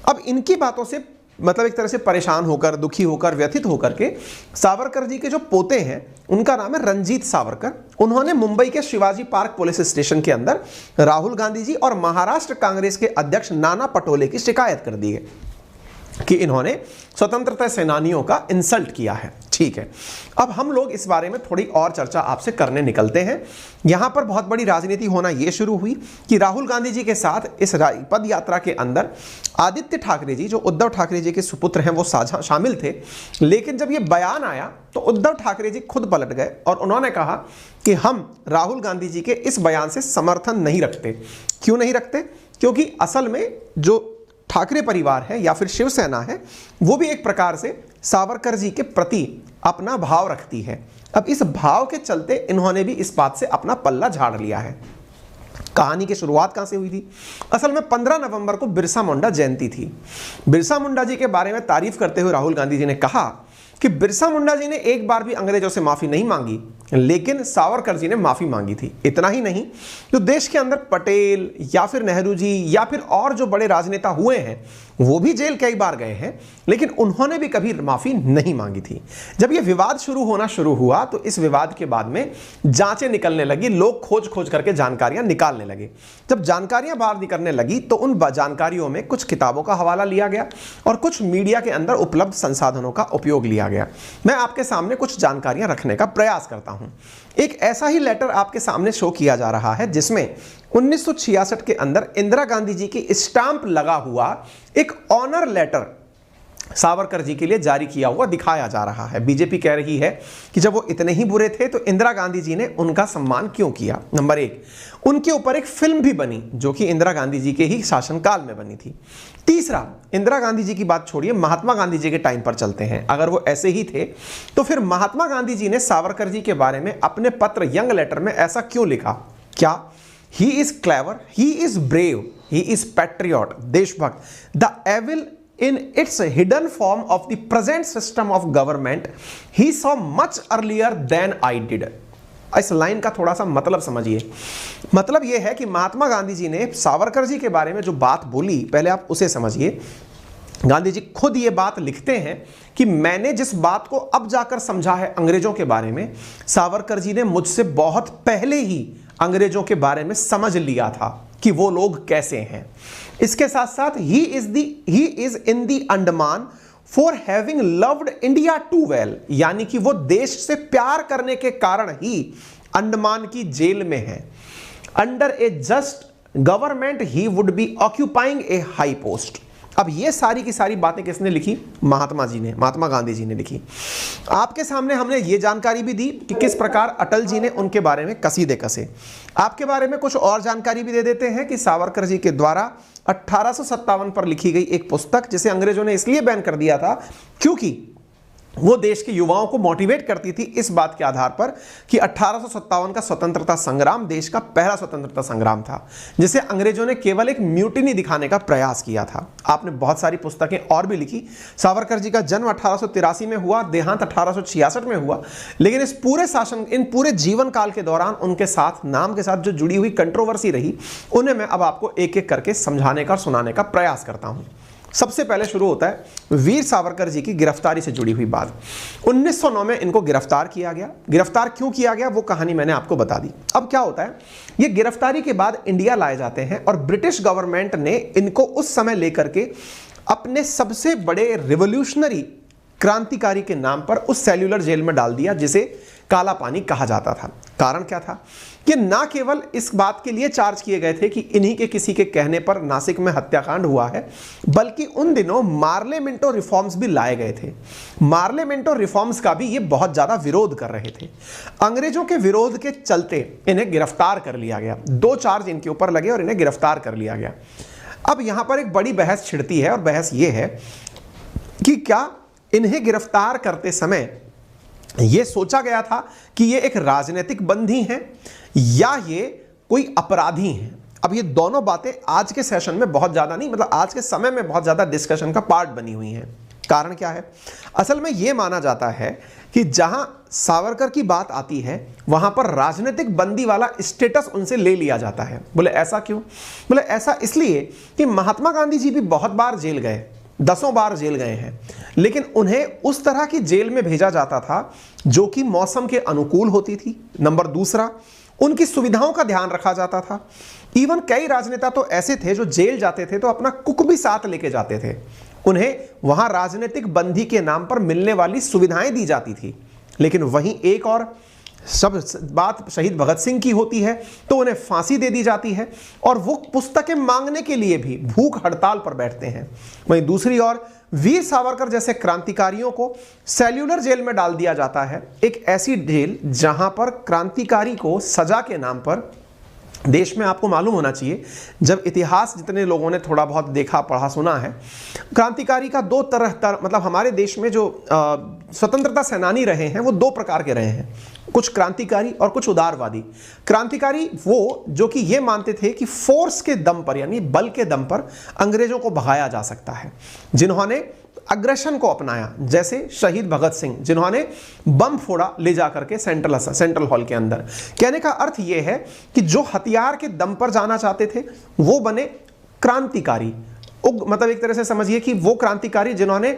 अब इनकी बातों से मतलब एक तरह से परेशान होकर, दुखी होकर, व्यथित होकर के सावरकर जी के जो पोते हैं, उनका नाम है रंजीत सावरकर, उन्होंने मुंबई के शिवाजी पार्क पुलिस स्टेशन के अंदर राहुल गांधी जी और महाराष्ट्र कांग्रेस के अध्यक्ष नाना पटोले की शिकायत कर दी है कि इन्होंने स्वतंत्रता सेनानियों का इंसल्ट किया है। ठीक है, अब हम लोग इस बारे में थोड़ी और चर्चा आपसे करने निकलते हैं। यहां पर बहुत बड़ी राजनीति होना यह शुरू हुई कि राहुल गांधी जी के साथ इस पद यात्रा के अंदर आदित्य ठाकरे जी, जो उद्धव ठाकरे जी के सुपुत्र हैं, वो साझा शामिल थे। लेकिन जब यह बयान आया तो उद्धव ठाकरे जी खुद पलट गए और उन्होंने कहा कि हम राहुल गांधी जी के इस बयान से समर्थन नहीं रखते। क्यों नहीं रखते? क्योंकि असल में जो ठाकरे परिवार है या फिर शिवसेना है, वो भी एक प्रकार से सावरकर जी के प्रति अपना भाव रखती है। अब इस भाव के चलते इन्होंने भी इस बात से अपना पल्ला झाड़ लिया है। कहानी की शुरुआत कहां से हुई थी? असल में 15 नवंबर को बिरसा मुंडा जयंती थी। बिरसा मुंडा जी के बारे में तारीफ करते हुए राहुल गांधी जी ने कहा कि बिरसा मुंडा जी ने एक बार भी अंग्रेजों से माफी नहीं मांगी, लेकिन सावरकर जी ने माफी मांगी थी। इतना ही नहीं, जो देश के अंदर पटेल या फिर नेहरू जी या फिर और जो बड़े राजनेता हुए हैं, वो भी जेल कई बार गए हैं, लेकिन उन्होंने भी कभी माफी नहीं मांगी थी। जब यह विवाद शुरू हुआ तो इस विवाद के बाद में जांचें निकलने लगी, लोग खोज खोज करके जानकारियां निकालने लगे। जब जानकारियां बाहर निकलने लगी तो उन जानकारियों में कुछ किताबों का हवाला लिया गया और कुछ मीडिया के अंदर उपलब्ध संसाधनों का उपयोग लिया गया। मैं आपके सामने कुछ जानकारियां रखने का प्रयास करता हूं। एक ऐसा ही लेटर आपके सामने शो किया जा रहा है जिसमें 1966 के अंदर इंदिरा गांधी जी की स्टांप लगा हुआ एक ऑनर लेटर सावरकर जी के लिए जारी किया हुआ दिखाया जा रहा है। बीजेपी कह रही है कि जब वो इतने ही बुरे थे तो इंदिरा गांधी जी ने उनका सम्मान क्यों किया। नंबर 1, उनके ऊपर एक फिल्म भी बनी जो कि इंदिरा गांधी जी के ही शासनकाल में बनी थी। तीसरा, इंदिरा गांधी जी की बात छोड़िए, महात्मा गांधी जी के टाइम पर चलते हैं। अगर वो ऐसे ही थे तो फिर महात्मा गांधी जी ने सावरकर जी के बारे में अपने पत्र यंग लेटर में ऐसा क्यों लिखा? क्या he is clever, he is brave, he is patriot, देशभक्त, the evil in its hidden form of the present system of government he saw much earlier than I did। इस लाइन का थोड़ा सा मतलब समझिए। मतलब यह है कि महात्मा गांधी जी ने सावरकर जी के बारे में जो बात बोली, पहले आप उसे समझिए। गांधी जी खुद ये बात लिखते हैं कि मैंने जिस बात को अब जाकर समझा है अंग्रेजों के बारे में, सावरकर जी ने मुझसे बहुत पहले ही अंग्रेजों के बारे में समझ लिया था कि वो लोग कैसे हैं। इसके साथ साथ ही is in the Andaman for having loved India too well, यानी कि वो देश से प्यार करने के कारण ही अंडमान की जेल में है। Under A just government he would be occupying A high post. अब ये सारी की सारी बातें किसने लिखी? महात्मा गांधी जी ने लिखी। आपके सामने हमने ये जानकारी भी दी कि किस प्रकार अटल जी ने उनके बारे में कसीदे कसे। आपके बारे में कुछ और जानकारी भी दे देते हैं कि सावरकर जी के द्वारा 1857 पर लिखी गई एक पुस्तक, जिसे अंग्रेजों ने इसलिए बैन कर दिया था क्योंकि वो देश के युवाओं को मोटिवेट करती थी इस बात के आधार पर कि 1857 का स्वतंत्रता संग्राम देश का पहला स्वतंत्रता संग्राम था, जिसे अंग्रेजों ने केवल एक म्यूटिनी दिखाने का प्रयास किया था। आपने बहुत सारी पुस्तकें और भी लिखी। सावरकर जी का जन्म 1883 में हुआ, देहांत 1866 में हुआ, लेकिन इन पूरे जीवन काल के दौरान उनके साथ, नाम के साथ जो जुड़ी हुई कंट्रोवर्सी रही, उन्हें मैं अब आपको एक एक करके समझाने का और सुनाने का प्रयास करता हूं। सबसे पहले शुरू होता है वीर सावरकर जी की गिरफ्तारी से जुड़ी हुई बात। 1909 में इनको गिरफ्तार किया गया। गिरफ्तार क्यों किया गया वो कहानी मैंने आपको बता दी। अब क्या होता है, ये गिरफ्तारी के बाद इंडिया लाए जाते हैं और ब्रिटिश गवर्नमेंट ने इनको उस समय लेकर के अपने सबसे बड़े रिवोल्यूशनरी क्रांतिकारी के नाम पर उस सेल्यूलर जेल में डाल दिया जिसे काला पानी कहा जाता था। कारण क्या था कि ना केवल इस बात के लिए चार्ज किए गए थे कि इन्हीं के किसी के कहने पर नासिक में हत्याकांड हुआ है, बल्कि उन दिनों मार्ले मिंटो रिफॉर्म्स भी लाए गए थे। मार्ले मिंटो रिफॉर्म्स का भी ये बहुत ज्यादा विरोध कर रहे थे। अंग्रेजों के विरोध के चलते इन्हें गिरफ्तार कर लिया गया। 2 चार्ज इनके ऊपर लगे और इन्हें गिरफ्तार कर लिया गया। अब यहां पर एक बड़ी बहस छिड़ती है और बहस ये है कि क्या इन्हें गिरफ्तार करते समय यह सोचा गया था कि ये एक राजनीतिक बंदी हैं या ये कोई अपराधी हैं। अब ये दोनों बातें आज के सेशन में बहुत ज्यादा नहीं, मतलब आज के समय में बहुत ज्यादा डिस्कशन का पार्ट बनी हुई हैं। कारण क्या है? असल में यह माना जाता है कि जहां सावरकर की बात आती है वहां पर राजनीतिक बंदी वाला स्टेटस उनसे ले लिया जाता है। बोले ऐसा क्यों? बोले ऐसा इसलिए कि महात्मा गांधी जी भी बहुत बार जेल गए, दसों बार जेल गए हैं, लेकिन उन्हें उस तरह की जेल में भेजा जाता था जो कि मौसम के अनुकूल होती थी। नंबर दूसरा, उनकी सुविधाओं का ध्यान रखा जाता था। इवन कई राजनेता तो ऐसे थे जो जेल जाते थे तो अपना कुक भी साथ लेके जाते थे। उन्हें वहां राजनीतिक बंदी के नाम पर मिलने वाली सुविधाएं दी जाती थी। लेकिन वहीं एक और सब बात शहीद भगत सिंह की होती है तो उन्हें फांसी दे दी जाती है और वो पुस्तकें मांगने के लिए भी भूख हड़ताल पर बैठते हैं। वहीं दूसरी ओर वीर सावरकर जैसे क्रांतिकारियों को सेल्यूलर जेल में डाल दिया जाता है, एक ऐसी जेल जहां पर क्रांतिकारी को सजा के नाम पर, देश में आपको मालूम होना चाहिए, जब इतिहास जितने लोगों ने थोड़ा बहुत देखा पढ़ा सुना है, क्रांतिकारी का दो तरह मतलब हमारे देश में जो स्वतंत्रता सेनानी रहे हैं वो दो प्रकार के रहे हैं, कुछ क्रांतिकारी और कुछ उदारवादी। क्रांतिकारी वो जो कि ये मानते थे कि फोर्स के दम पर यानी बल के दम पर अंग्रेजों को भगाया जा सकता है, जिन्होंने अग्रेशन को अपनाया, जैसे शहीद भगत सिंह जिन्होंने बम फोड़ा ले जाकर के सेंट्रल हॉल के अंदर। कहने का अर्थ यह है कि जो हथियार के दम पर जाना चाहते थे वो बने क्रांतिकारी। मतलब एक तरह से समझिए कि वो क्रांतिकारी जिन्होंने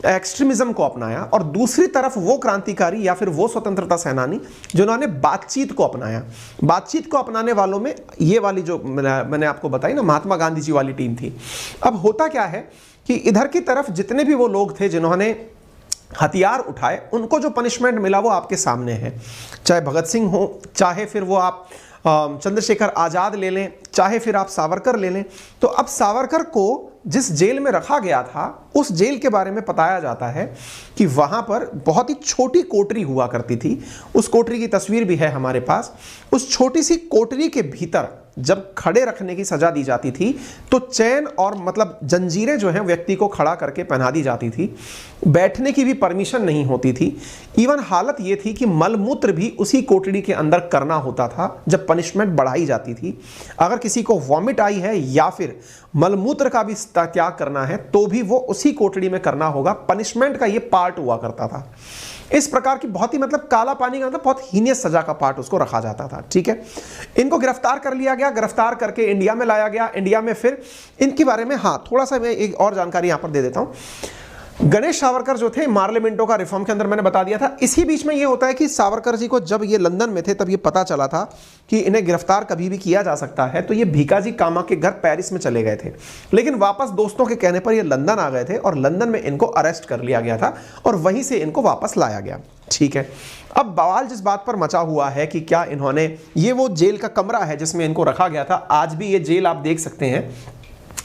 एक्सट्रीमिज्म को अपनाया, और दूसरी तरफ वो क्रांतिकारी या फिर वो स्वतंत्रता सेनानी जिन्होंने बातचीत को अपनाया। बातचीत को अपनाने वालों में ये वाली जो मैंने आपको बताई ना, महात्मा गांधी जी वाली टीम थी। अब होता क्या है कि इधर की तरफ जितने भी वो लोग थे जिन्होंने हथियार उठाए, उनको जो पनिशमेंट मिला वो आपके सामने है। चाहे भगत सिंह हो, चाहे फिर वो आप चंद्रशेखर आज़ाद ले लें, चाहे फिर आप सावरकर ले लें। तो अब सावरकर को जिस जेल में रखा गया था उस जेल के बारे में बताया जाता है कि वहां पर बहुत ही छोटी कोठरी हुआ करती थी। उस कोठरी की तस्वीर भी है हमारे पास। उस छोटी सी कोठरी के भीतर जब खड़े रखने की सजा दी जाती थी तो चैन और मतलब जंजीरें जो हैं व्यक्ति को खड़ा करके पहना दी जाती थी। बैठने की भी परमिशन नहीं होती थी। इवन हालत ये थी कि मलमूत्र भी उसी कोठरी के अंदर करना होता था जब पनिशमेंट बढ़ाई जाती थी। अगर किसी को वॉमिट आई है या फिर मलमूत्र का भी त्याग करना है तो भी वो उसी कोठरी में करना होगा। पनिशमेंट का ये पार्ट हुआ करता था। इस प्रकार की बहुत ही मतलब काला पानी का मतलब बहुत हीनियस सजा का पार्ट उसको रखा जाता था। ठीक है, इनको गिरफ्तार कर लिया गया, गिरफ्तार करके इंडिया में लाया गया। इंडिया में फिर इनके बारे में थोड़ा सा मैं एक और जानकारी यहां पर दे देता हूं। गणेश सावरकर जो थे, मार्ले मिंटो का रिफॉर्म के अंदर मैंने बता दिया था। इसी बीच में ये होता है कि सावरकर जी को जब ये लंदन में थे तब ये पता चला था कि इन्हें गिरफ्तार कभी भी किया जा सकता है, तो ये भीकाजी कामा के घर पेरिस में चले गए थे। लेकिन वापस दोस्तों के कहने पर ये लंदन आ गए थे और लंदन में इनको अरेस्ट कर लिया गया था और वहीं से इनको वापस लाया गया। ठीक है, अब बवाल जिस बात पर मचा हुआ है कि क्या इन्होंने, ये वो जेल का कमरा है जिसमें इनको रखा गया था। आज भी ये जेल आप देख सकते हैं।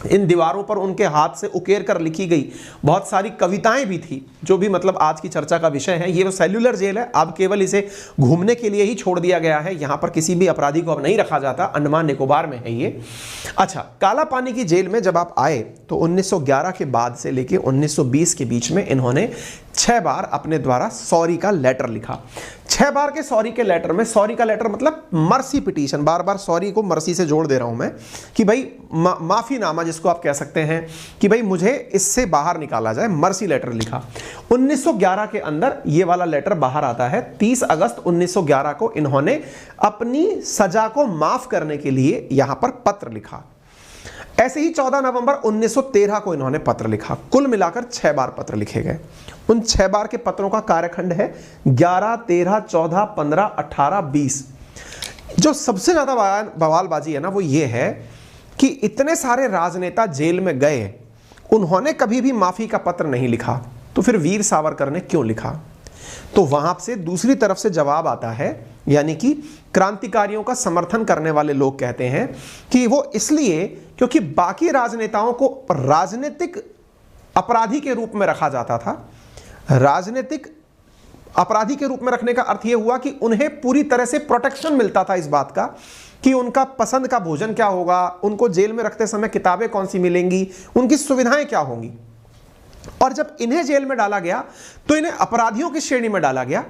इन दीवारों पर उनके हाथ से उकेर कर लिखी गई बहुत सारी कविताएं भी थी, जो भी मतलब आज की चर्चा का विषय है। ये वो सेल्यूलर जेल है, अब केवल इसे घूमने के लिए ही छोड़ दिया गया है। यहाँ पर किसी भी अपराधी को अब नहीं रखा जाता। अंडमान निकोबार में है ये। अच्छा, काला पानी की जेल में जब आप आए तो 1911 के बाद से लेके 1920 के बीच में इन्होंने 6 बार अपने द्वारा सॉरी का लेटर लिखा। 6 बार के सॉरी के लेटर में, सॉरी का लेटर मतलब मर्सी पिटीशन, बार बार सॉरी को मर्सी से जोड़ दे रहा हूं मैं कि भाई माफीनामा जिसको आप कह सकते हैं कि भाई मुझे इससे बाहर निकाला जाए, मर्सी लेटर लिखा। 1911 के अंदर ये वाला लेटर बाहर आता है। 30 अगस्त 1911 को इन्होंने अपनी सजा को माफ करने के लिए यहां पर पत्र लिखा। ऐसे ही 14 नवंबर 1913 को इन्होंने पत्र लिखा। कुल मिलाकर 6 बार पत्र लिखे गए। उन 6 बार के पत्रों का कार्यखंड है 11, 13, 14, 15, 18, 20। जो सबसे ज्यादा बवालबाजी है ना वो ये है कि इतने सारे राजनेता जेल में गए, उन्होंने कभी भी माफी का पत्र नहीं लिखा, तो फिर वीर सावरकर ने क्यों लिखा? तो वहां से दूसरी तरफ से जवाब आता है, यानी कि क्रांतिकारियों का समर्थन करने वाले लोग कहते हैं कि वो इसलिए क्योंकि बाकी राजनेताओं को राजनीतिक अपराधी के रूप में रखा जाता था। राजनीतिक अपराधी के रूप में रखने का अर्थ यह हुआ कि उन्हें पूरी तरह से प्रोटेक्शन मिलता था इस बात का कि उनका पसंद का भोजन क्या होगा, उनको जेल में रखते समय किताबें कौन सी मिलेंगी, उनकी सुविधाएं क्या होंगी। और जब इन्हें जेल में डाला गया तो इन्हें अपराधियों की श्रेणी में डाला गया,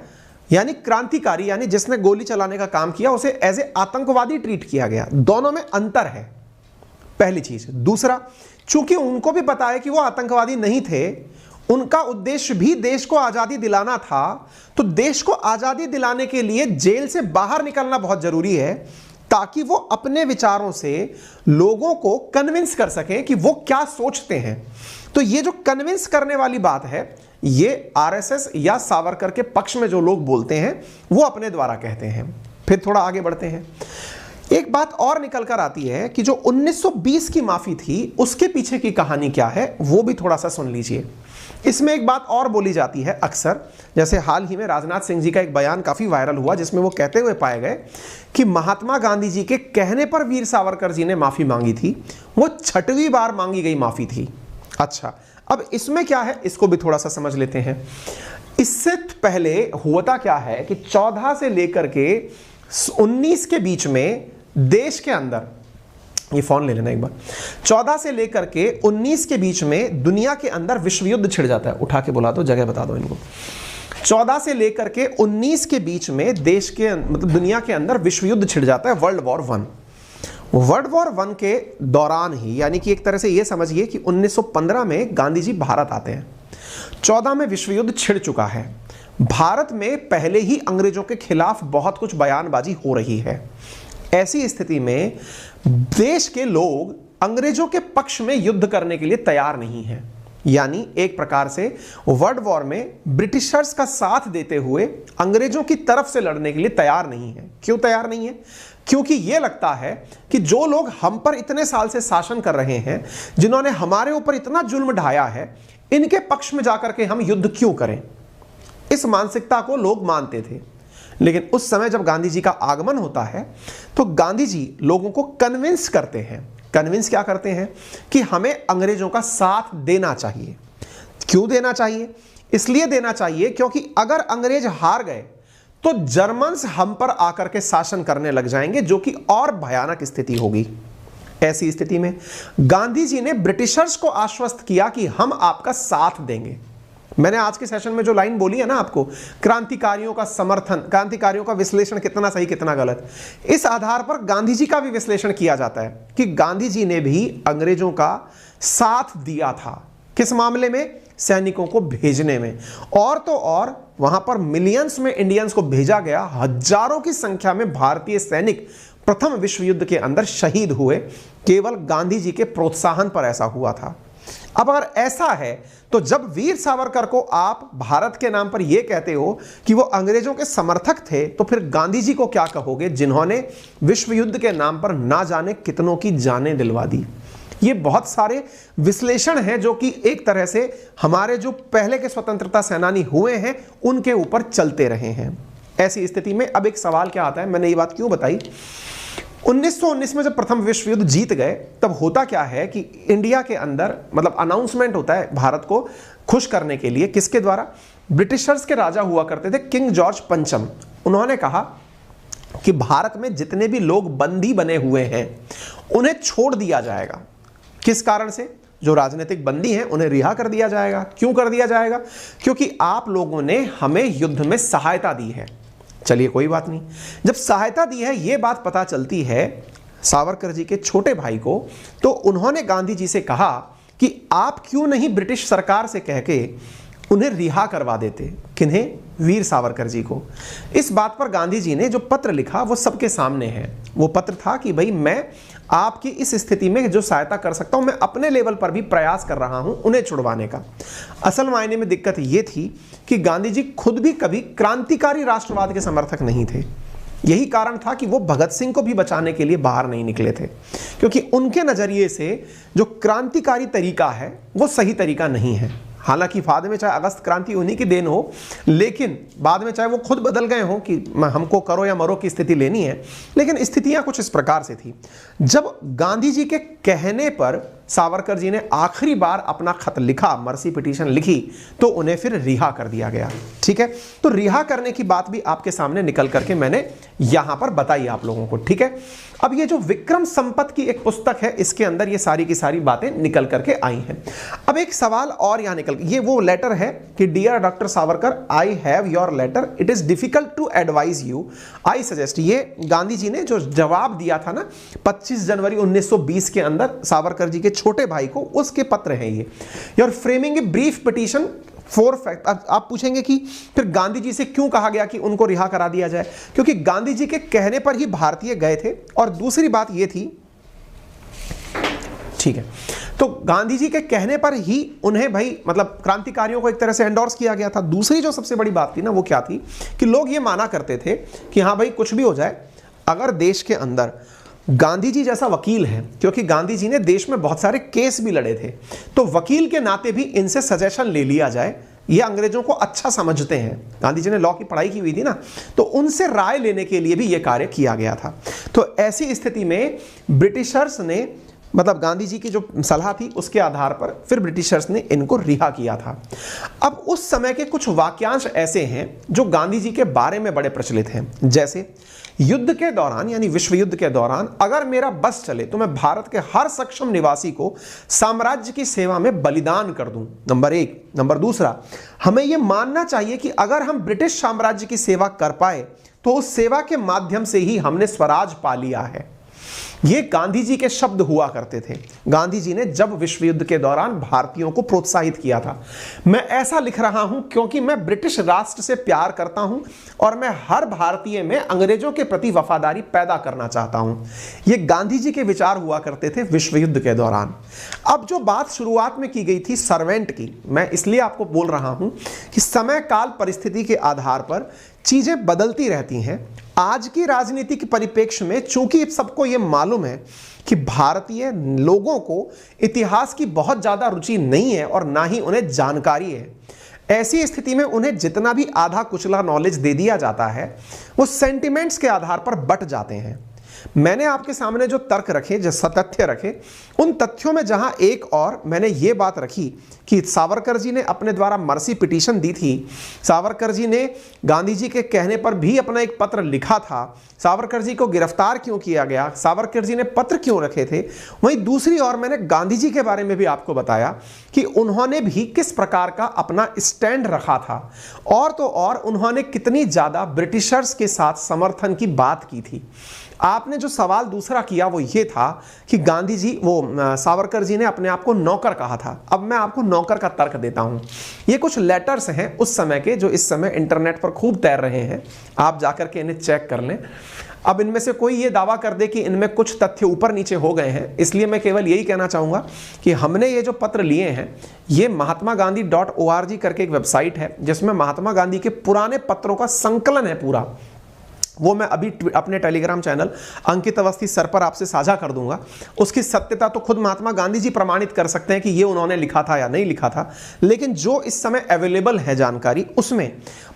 यानी क्रांतिकारी यानी जिसने गोली चलाने का काम किया उसे एज ए आतंकवादी ट्रीट किया गया। दोनों में अंतर है, पहली चीज। दूसरा, चूंकि उनको भी पता है कि वो आतंकवादी नहीं थे, उनका उद्देश्य भी देश को आजादी दिलाना था, तो देश को आजादी दिलाने के लिए जेल से बाहर निकलना बहुत जरूरी है, ताकि वो अपने विचारों से लोगों को कन्विंस कर सकें कि वो क्या सोचते हैं। तो ये जो कन्विंस करने वाली बात है, ये आरएसएस या सावरकर के पक्ष में जो लोग बोलते हैं वो अपने द्वारा कहते हैं। फिर थोड़ा आगे बढ़ते हैं। एक बात और निकल कर आती है कि जो 1920 की माफी थी उसके पीछे की कहानी क्या है, वो भी थोड़ा सा सुन लीजिए। इसमें एक बात और बोली जाती है अक्सर, जैसे हाल ही में राजनाथ सिंह जी का एक बयान काफी वायरल हुआ जिसमें वो कहते हुए पाए गए कि महात्मा गांधी जी के कहने पर वीर सावरकर जी ने माफी मांगी थी, वो 6वीं बार मांगी गई माफी थी। अच्छा, अब इसमें क्या है इसको भी थोड़ा सा समझ लेते हैं। इससे पहले होता क्या है कि 14 से लेकर के 19 के बीच में देश के अंदर, ये फोन ले लेना एक बार, 14 से लेकर के 19 के बीच में दुनिया के अंदर विश्व युद्ध छिड़ जाता है। उठा के बुला दो, जगह बता दो इनको। 14 से लेकर के 19 के बीच में देश के मतलब दुनिया के अंदर विश्व युद्ध छिड़ जाता है, वर्ल्ड वॉर 1। वर्ल्ड वॉर 1 के दौरान ही, यानी कि एक तरह से ये समझिए कि 1915 में गांधी जी भारत आते हैं, 14 में विश्व युद्ध छिड़ चुका है, भारत में पहले ही अंग्रेजों के खिलाफ बहुत कुछ बयानबाजी हो रही है। ऐसी स्थिति में देश के लोग अंग्रेजों के पक्ष में युद्ध करने के लिए तैयार नहीं हैं। यानी एक प्रकार से वर्ल्ड वॉर में ब्रिटिशर्स का साथ देते हुए अंग्रेजों की तरफ से लड़ने के लिए तैयार नहीं है। क्यों तैयार नहीं है? क्योंकि यह लगता है कि जो लोग हम पर इतने साल से शासन कर रहे हैं, जिन्होंने हमारे ऊपर इतना जुल्म ढाया है, इनके पक्ष में जाकर के हम युद्ध क्यों करें। इस मानसिकता को लोग मानते थे। लेकिन उस समय जब गांधी जी का आगमन होता है तो गांधी जी लोगों को कन्विंस करते हैं। कन्विंस क्या करते हैं कि हमें अंग्रेजों का साथ देना चाहिए। क्यों देना चाहिए? इसलिए देना चाहिए क्योंकि अगर अंग्रेज हार गए तो जर्मन्स हम पर आकर के शासन करने लग जाएंगे, जो कि और भयानक स्थिति होगी। ऐसी स्थिति में गांधी जी ने ब्रिटिशर्स को आश्वस्त किया कि हम आपका साथ देंगे। मैंने आज के सेशन में जो लाइन बोली है ना आपको, क्रांतिकारियों का समर्थन, क्रांतिकारियों का विश्लेषण कितना सही कितना गलत, इस आधार पर गांधी जी का भी विश्लेषण किया जाता है कि गांधी जी ने भी अंग्रेजों का साथ दिया था। किस मामले में? सैनिकों को भेजने में। और तो और वहां पर मिलियंस में इंडियंस को भेजा गया, हजारों की संख्या में भारतीय सैनिक प्रथम विश्व युद्ध के अंदर शहीद हुए। केवल गांधी जी के प्रोत्साहन पर ऐसा हुआ था। अब अगर ऐसा है तो जब वीर सावरकर को आप भारत के नाम पर यह कहते हो कि वो अंग्रेजों के समर्थक थे, तो फिर गांधी जी को क्या कहोगे, जिन्होंने विश्व युद्ध के नाम पर ना जाने कितनों की जानें दिलवा दी। ये बहुत सारे विश्लेषण हैं जो कि एक तरह से हमारे जो पहले के स्वतंत्रता सेनानी हुए हैं उनके ऊपर चलते रहे हैं। ऐसी स्थिति में अब एक सवाल क्या आता है, मैंने ये बात क्यों बताई, 1919 में जब प्रथम विश्व युद्ध जीत गए तब होता क्या है कि इंडिया के अंदर मतलब अनाउंसमेंट होता है भारत को खुश करने के लिए। किसके द्वारा? ब्रिटिशर्स के राजा हुआ करते थे किंग जॉर्ज पंचम। उन्होंने कहा कि भारत में जितने भी लोग बंदी बने हुए हैं उन्हें छोड़ दिया जाएगा। किस कारण से? जो राजनीतिक बंदी हैं उन्हें रिहा कर दिया जाएगा। क्यों कर दिया जाएगा? क्योंकि आप लोगों ने हमें युद्ध में सहायता दी है। चलिए कोई बात नहीं, जब सहायता दी है यह बात पता चलती है सावरकर जी के छोटे भाई को, तो उन्होंने गांधी जी से कहा कि आप क्यों नहीं ब्रिटिश सरकार से कह के उन्हें रिहा करवा देते। किन्हें? वीर सावरकर जी को। इस बात पर गांधी जी ने जो पत्र लिखा वो सबके सामने है। वो पत्र था कि भाई मैं आपकी इस स्थिति में जो सहायता कर सकता हूं, मैं अपने लेवल पर भी प्रयास कर रहा हूं उन्हें छुड़वाने का। असल मायने में दिक्कत यह थी कि गांधी जी खुद भी कभी क्रांतिकारी राष्ट्रवाद के समर्थक नहीं थे। यही कारण था कि वो भगत सिंह को भी बचाने के लिए बाहर नहीं निकले थे, क्योंकि उनके नजरिए से जो क्रांतिकारी तरीका है वो सही तरीका नहीं है। हालांकि बाद में चाहे अगस्त क्रांति उन्हीं की देन हो, लेकिन बाद में चाहे वो खुद बदल गए हो कि हमको करो या मरो की स्थिति लेनी है, लेकिन स्थितियां कुछ इस प्रकार से थी। जब गांधी जी के कहने पर सावरकर जी ने आखिरी बार अपना खत लिखा, मर्सी पिटीशन लिखी, तो उन्हें फिर रिहा कर दिया गया। ठीक है, तो रिहा करने की बात भी आपके सामने निकल करके मैंने यहां पर बताई आप लोगों को। ठीक है, अब ये जो विक्रम संपत की एक पुस्तक है, इसके अंदर ये सारी की सारी बातें निकल करके आई हैं। अब एक सवाल और यहां निकल, ये वो लेटर है कि dear doctor Savarkar, I have your letter, it is difficult to advise you, I suggest. ये गांधी जी ने जो जवाब दिया था ना 25 जनवरी 1920 के अंदर सावरकर जी के छोटे भाई को, उसके पत्र हैं ये। Your framing a brief petition 4 fact. आप पूछेंगे कि फिर गांधी जी से क्यों कहा गया कि उनको रिहा करा दिया जाए? क्योंकि गांधी जी के कहने पर ही भारतीय गए थे, और दूसरी बात यह थी, ठीक है, तो गांधी जी के कहने पर ही उन्हें भाई मतलब क्रांतिकारियों को एक तरह से एंडोर्स किया गया था। दूसरी जो सबसे बड़ी बात थी ना, वो क्या थी कि लोग ये माना करते थे कि हाँ भाई कुछ भी हो जाए, अगर देश के अंदर गांधी जी जैसा वकील है, क्योंकि गांधी जी ने देश में बहुत सारे केस भी लड़े थे, तो वकील के नाते भी इनसे सजेशन ले लिया जाए, ये अंग्रेजों को अच्छा समझते हैं। गांधी जी ने लॉ की पढ़ाई की हुई थी ना, तो उनसे राय लेने के लिए भी यह कार्य किया गया था। तो ऐसी स्थिति में ब्रिटिशर्स ने, मतलब गांधी जी की जो सलाह थी उसके आधार पर फिर ब्रिटिशर्स ने इनको रिहा किया था। अब उस समय के कुछ वाक्यांश ऐसे हैं जो गांधी जी के बारे में बड़े प्रचलित हैं, जैसे युद्ध के दौरान, यानी विश्व युद्ध के दौरान, अगर मेरा बस चले तो मैं भारत के हर सक्षम निवासी को साम्राज्य की सेवा में बलिदान कर दूं, नंबर 1। नंबर दूसरा, हमें यह मानना चाहिए कि अगर हम ब्रिटिश साम्राज्य की सेवा कर पाए तो उस सेवा के माध्यम से ही हमने स्वराज पा लिया है। ये गांधी जी के शब्द हुआ करते थे, गांधी जी ने जब विश्व युद्ध के दौरान भारतीयों को प्रोत्साहित किया था। मैं ऐसा लिख रहा हूं क्योंकि मैं ब्रिटिश राष्ट्र से प्यार करता हूं और मैं हर भारतीय में अंग्रेजों के प्रति वफादारी पैदा करना चाहता हूं। ये गांधी जी के विचार हुआ करते थे विश्व युद्ध के दौरान। अब जो बात शुरुआत में की गई थी सर्वेंट की, मैं इसलिए आपको बोल रहा हूं कि समय काल परिस्थिति के आधार पर चीजें बदलती रहती हैं। आज की राजनीतिक परिप्रेक्ष्य में चूंकि सबको यह मालूम है कि भारतीय लोगों को इतिहास की बहुत ज्यादा रुचि नहीं है और ना ही उन्हें जानकारी है, ऐसी स्थिति में उन्हें जितना भी आधा कुचला नॉलेज दे दिया जाता है वो सेंटिमेंट्स के आधार पर बट जाते हैं। मैंने आपके सामने जो तर्क रखे, जो तथ्य रखे, उन तथ्यों में जहां एक और मैंने ये बात रखी कि सावरकर जी ने अपने द्वारा मर्सी पिटीशन दी थी, सावरकर जी ने गांधी जी के कहने पर भी अपना एक पत्र लिखा था, सावरकर जी को गिरफ्तार क्यों किया गया, सावरकर जी ने पत्र क्यों रखे थे, वहीं दूसरी ओर मैंने गांधी जी के बारे में भी आपको बताया कि उन्होंने भी किस प्रकार का अपना स्टैंड रखा था, और तो और उन्होंने कितनी ज्यादा ब्रिटिशर्स के साथ समर्थन की बात की थी। आपने जो सवाल दूसरा किया वो ये था कि गांधी जी, सावरकर जी ने अपने आप को नौकर कहा था। अब मैं आपको नौकर का तर्क देता हूं। ये कुछ लेटर्स हैं उस समय के जो इस समय इंटरनेट पर खूब तैर रहे हैं, आप जाकर के इन्हें चेक कर लें। अब इनमें से कोई ये दावा कर दे कि इनमें कुछ तथ्य ऊपर नीचे हो गए हैं, इसलिए मैं केवल यही कहना चाहूंगा कि हमने ये जो पत्र लिए हैं, ये महात्मा गांधी .org करके एक वेबसाइट है जिसमें महात्मा गांधी के पुराने पत्रों का संकलन है पूरा। वो मैं अभी अपने टेलीग्राम चैनल अंकित अवस्थी सर पर आपसे साझा कर दूंगा। उसकी सत्यता तो खुद महात्मा गांधी जी प्रमाणित कर सकते हैं कि ये उन्होंने लिखा था या नहीं लिखा था, लेकिन जो इस समय अवेलेबल है जानकारी, उसमें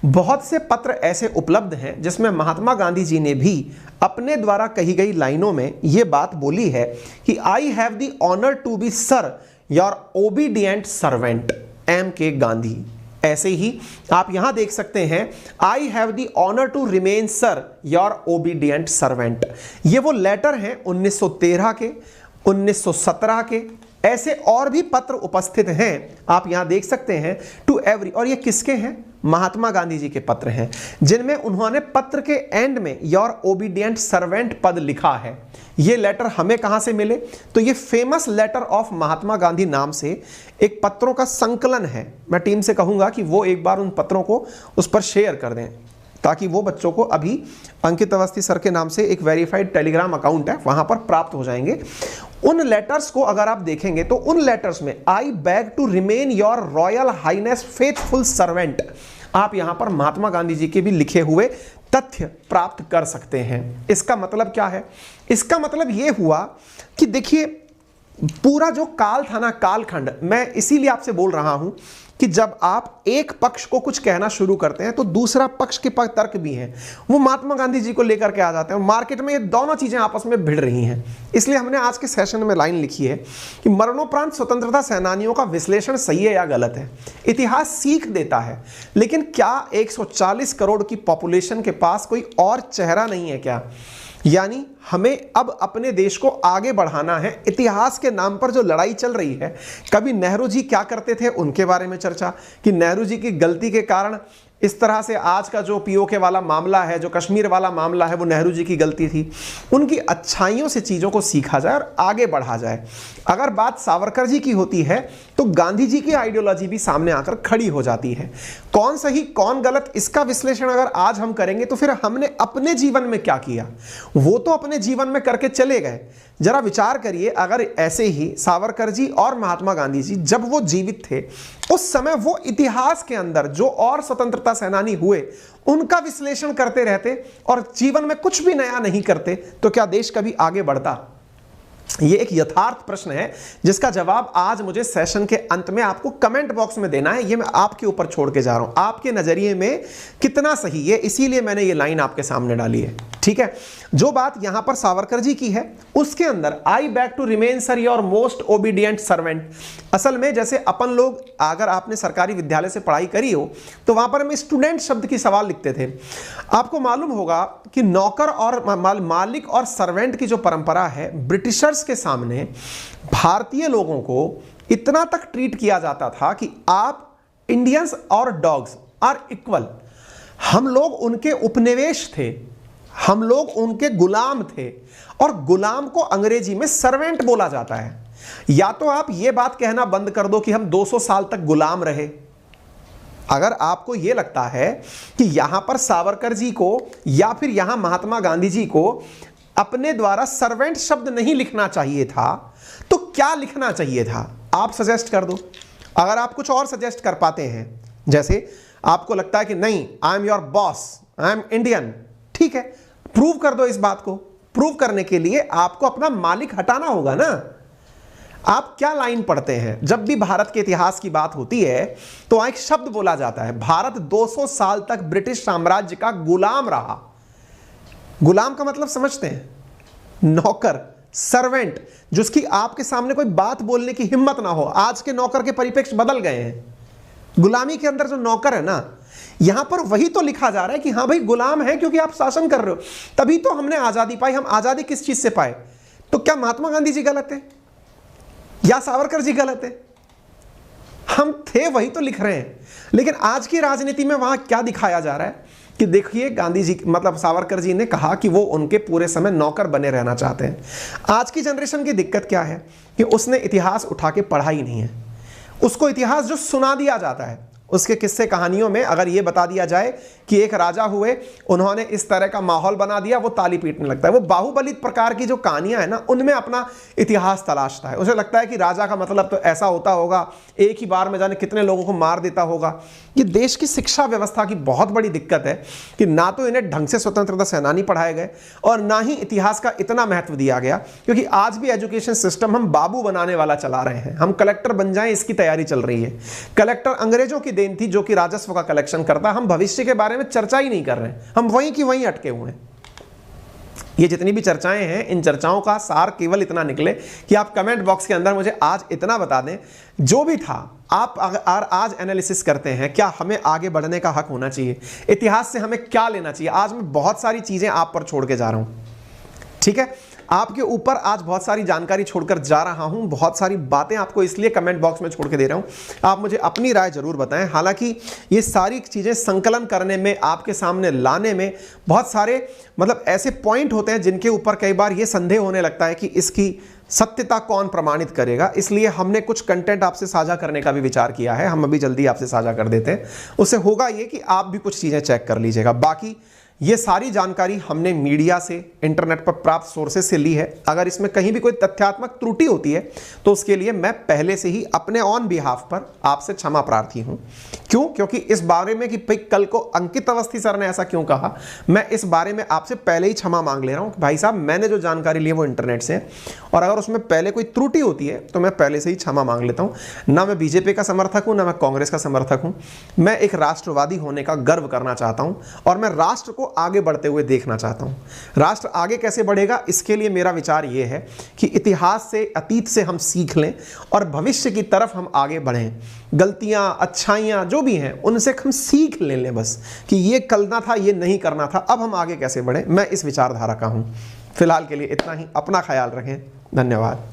बहुत से पत्र ऐसे उपलब्ध हैं जिसमें महात्मा गांधी जी ने भी अपने द्वारा कही गई लाइनों में ये बात बोली है कि I have the honour to be sir your obedient servant M.K. Gandhi. ऐसे ही आप यहां देख सकते हैं, I have the honour to remain sir your obedient servant. ये वो लेटर हैं 1913 के, 1917 के, ऐसे और भी पत्र उपस्थित हैं, आप यहां देख सकते हैं टू एवरी। और ये किसके हैं? महात्मा गांधी जी के पत्र हैं, जिनमें उन्होंने पत्र के एंड में योर ओबीडिएंट सर्वेंट पद लिखा है। ये लेटर हमें कहां से मिले? तो ये famous letter of Mahatma Gandhi नाम से एक पत्रों का संकलन है। मैं टीम से कहूंगा कि वो एक बार उन पत्रों को उस पर शेयर कर दें, ताकि वो बच्चों को अभी अंकित अवस्थी सर के नाम से एक वेरीफाइड टेलीग्राम अकाउंट है, वहां पर प्राप्त हो जाएंगे। उन लेटर्स को अगर आप देखेंगे तो उन लेटर्स में I beg to remain your royal highness faithful servant, आप यहां पर महात्मा गांधी जी के भी लिखे हुए तथ्य प्राप्त कर सकते हैं। इसका मतलब क्या है? इसका मतलब यह हुआ कि देखिए, पूरा जो काल था ना, कालखंड, मैं इसीलिए आपसे बोल रहा हूं कि जब आप एक पक्ष को कुछ कहना शुरू करते हैं तो दूसरा पक्ष के पास तर्क भी हैं, वो महात्मा गांधी जी को लेकर के आ जाते हैं। मार्केट में ये दोनों चीजें आपस में भिड़ रही हैं। इसलिए हमने आज के सेशन में लाइन लिखी है कि मरणोपरांत स्वतंत्रता सेनानियों का विश्लेषण सही है या गलत है। इतिहास सीख देता है, लेकिन क्या 140 करोड़ की पॉपुलेशन के पास कोई और चेहरा नहीं है क्या? यानी हमें अब अपने देश को आगे बढ़ाना है। इतिहास के नाम पर जो लड़ाई चल रही है, कभी नेहरू जी क्या करते थे उनके बारे में चर्चा, कि नेहरू जी की गलती के कारण इस तरह से आज का जो पीओके वाला मामला है, जो कश्मीर वाला मामला है, वो नेहरू जी की गलती थी। उनकी अच्छाइयों से चीज़ों को सीखा जाए और आगे बढ़ा जाए। अगर बात सावरकर जी की होती है तो गांधी जी की आइडियोलॉजी भी सामने आकर खड़ी हो जाती है। कौन सही कौन गलत, इसका विश्लेषण अगर आज हम करेंगे तो फिर हमने अपने जीवन में क्या किया, वो तो अपने जीवन में करके चले गए। जरा विचार करिए, अगर ऐसे ही सावरकर जी और महात्मा गांधी जी जब वो जीवित थे, उस समय वो इतिहास के अंदर जो और स्वतंत्रता सेनानी हुए उनका विश्लेषण करते रहते और जीवन में कुछ भी नया नहीं करते, तो क्या देश कभी आगे बढ़ता? ये एक यथार्थ प्रश्न है जिसका जवाब आज मुझे सेशन के अंत में आपको कमेंट बॉक्स में देना है। ये मैं आपके ऊपर छोड़ के जा रहा हूं, आपके नजरिए में कितना सही है, इसीलिए मैंने ये लाइन आपके सामने डाली है। ठीक है, जो बात यहां पर सावरकर जी की है उसके अंदर I beg to remain sir your most obedient servant. असल में जैसे अपन लोग, अगर आपने सरकारी विद्यालय से पढ़ाई करी हो तो वहां पर हम स्टूडेंट शब्द की सवाल लिखते थे। आपको मालूम होगा कि नौकर और मालिक और सर्वेंट की जो परंपरा है, ब्रिटिशर्स के सामने भारतीय लोगों को इतना तक ट्रीट किया जाता था कि आप इंडियंस और डॉग्स आर इक्वल। हम लोग उनके उपनिवेश थे, हम लोग उनके गुलाम थे, और गुलाम को अंग्रेजी में सर्वेंट बोला जाता है। या तो आप यह बात कहना बंद कर दो कि हम 200 साल तक गुलाम रहे। अगर आपको यह लगता है कि यहां पर सावरकर जी को या फिर यहां महात्मा गांधी जी को अपने द्वारा सर्वेंट शब्द नहीं लिखना चाहिए था, तो क्या लिखना चाहिए था? आप सजेस्ट कर दो। अगर आप कुछ और सजेस्ट कर पाते हैं, जैसे आपको लगता है कि नहीं, I am your boss, I am Indian, ठीक है, प्रूव कर दो इस बात को। प्रूव करने के लिए आपको अपना मालिक हटाना होगा ना। आप क्या लाइन पढ़ते हैं? जब भी भारत के इतिहास की बात होती है तो एक शब्द बोला जाता है, भारत 200 साल तक ब्रिटिश साम्राज्य का गुलाम रहा। गुलाम का मतलब समझते हैं? नौकर, सर्वेंट, जिसकी आपके सामने कोई बात बोलने की हिम्मत ना हो। आज के नौकर के परिप्रेक्ष्य बदल गए हैं। गुलामी के अंदर जो नौकर है ना, यहां पर वही तो लिखा जा रहा है कि हां भाई गुलाम है क्योंकि आप शासन कर रहे हो, तभी तो हमने आजादी पाई। हम आजादी किस चीज से पाए? तो क्या महात्मा गांधी जी गलत है या सावरकर जी गलत है? हम थे वही तो लिख रहे हैं। लेकिन आज की राजनीति में वहां क्या दिखाया जा रहा है कि देखिए, गांधी जी मतलब सावरकर जी ने कहा कि वो उनके पूरे समय नौकर बने रहना चाहते हैं। आज की जनरेशन की दिक्कत क्या है कि उसने इतिहास उठा के पढ़ा ही नहीं है। उसको इतिहास जो सुना दिया जाता है, उसके किस्से कहानियों में अगर ये बता दिया जाए कि एक राजा हुए, उन्होंने इस तरह का माहौल बना दिया, वो ताली पीटने लगता है। वो बाहुबली प्रकार की जो कहानियां है ना, उनमें अपना इतिहास तलाशता है। उसे लगता है कि राजा का मतलब तो ऐसा होता होगा, एक ही बार में जाने कितने लोगों को मार देता होगा। ये देश की शिक्षा व्यवस्था की बहुत बड़ी दिक्कत है कि ना तो इन्हें ढंग से स्वतंत्रता सेनानी पढ़ाए गए और ना ही इतिहास का इतना महत्व दिया गया। क्योंकि आज भी एजुकेशन सिस्टम हम बाबू बनाने वाला चला रहे हैं। हम कलेक्टर बन जाएं इसकी तैयारी चल रही है। कलेक्टर अंग्रेजों की देन थी जो कि राजस्व का कलेक्शन करता। हम भविष्य के बारे में चर्चा ही नहीं कर रहे हैं, हम वहीं की वहीं अटके हुए हैं। ये जितनी भी चर्चाएं हैं, इन चर्चाओं का सार केवल इतना निकले कि आप कमेंट बॉक्स के अंदर मुझे आज इतना बता दें, जो भी था आप अगर आज एनालिसिस करते हैं, क्या हमें आगे बढ़ने का हक होना चाहिए, इतिहास से हमें क्या लेना चाहिए। आज मैं बहुत सारी चीजें आप पर छोड़ के जा रहा हूं, ठीक है, आपके ऊपर आज बहुत सारी जानकारी छोड़कर जा रहा हूं, बहुत सारी बातें आपको इसलिए कमेंट बॉक्स में छोड़ के दे रहा हूं। आप मुझे अपनी राय जरूर बताएं। हालांकि ये सारी चीजें संकलन करने में, आपके सामने लाने में बहुत सारे मतलब ऐसे पॉइंट होते हैं जिनके ऊपर कई बार ये संदेह होने लगता है कि इसकी सत्यता कौन प्रमाणित करेगा। इसलिए हमने कुछ कंटेंट आपसे साझा करने का भी विचार किया है। हम अभी जल्दी आपसे साझा कर देते हैं। उससे होगा ये कि आप भी कुछ चीजें चेक कर लीजिएगा। बाकी ये सारी जानकारी हमने मीडिया से, इंटरनेट पर प्राप्त सोर्सेज से ली है। अगर इसमें कहीं भी कोई तथ्यात्मक त्रुटि होती है तो उसके लिए मैं पहले से ही अपने ऑन बिहाफ पर आपसे क्षमा प्रार्थी हूं। क्यों? क्योंकि इस बारे में कि भाई कल को अंकित अवस्थी सर ने ऐसा क्यों कहा, मैं इस बारे में आपसे पहले ही क्षमा मांग ले रहा हूं कि भाई साहब, मैंने जो जानकारी ली है वो इंटरनेट से है, और अगर उसमें पहले कोई त्रुटि होती है तो मैं पहले से ही क्षमा मांग लेता हूं। ना मैं बीजेपी का समर्थक हूं, ना मैं कांग्रेस का समर्थक हूं। मैं एक राष्ट्रवादी होने का गर्व करना चाहता हूं और मैं राष्ट्र को आगे बढ़ते हुए देखना चाहता हूं। राष्ट्र आगे कैसे बढ़ेगा, इसके लिए मेरा विचार यह है कि इतिहास से, अतीत से हम सीख लें और भविष्य की तरफ हम आगे बढ़ें। गलतियां, अच्छाइयां जो भी हैं उनसे हम सीख लें बस कि ये करना था, ये नहीं करना था, अब हम आगे कैसे बढ़ें। मैं इस विचारधारा का हूं। फिलहाल के लिए इतना ही। अपना ख्याल रखें। धन्यवाद।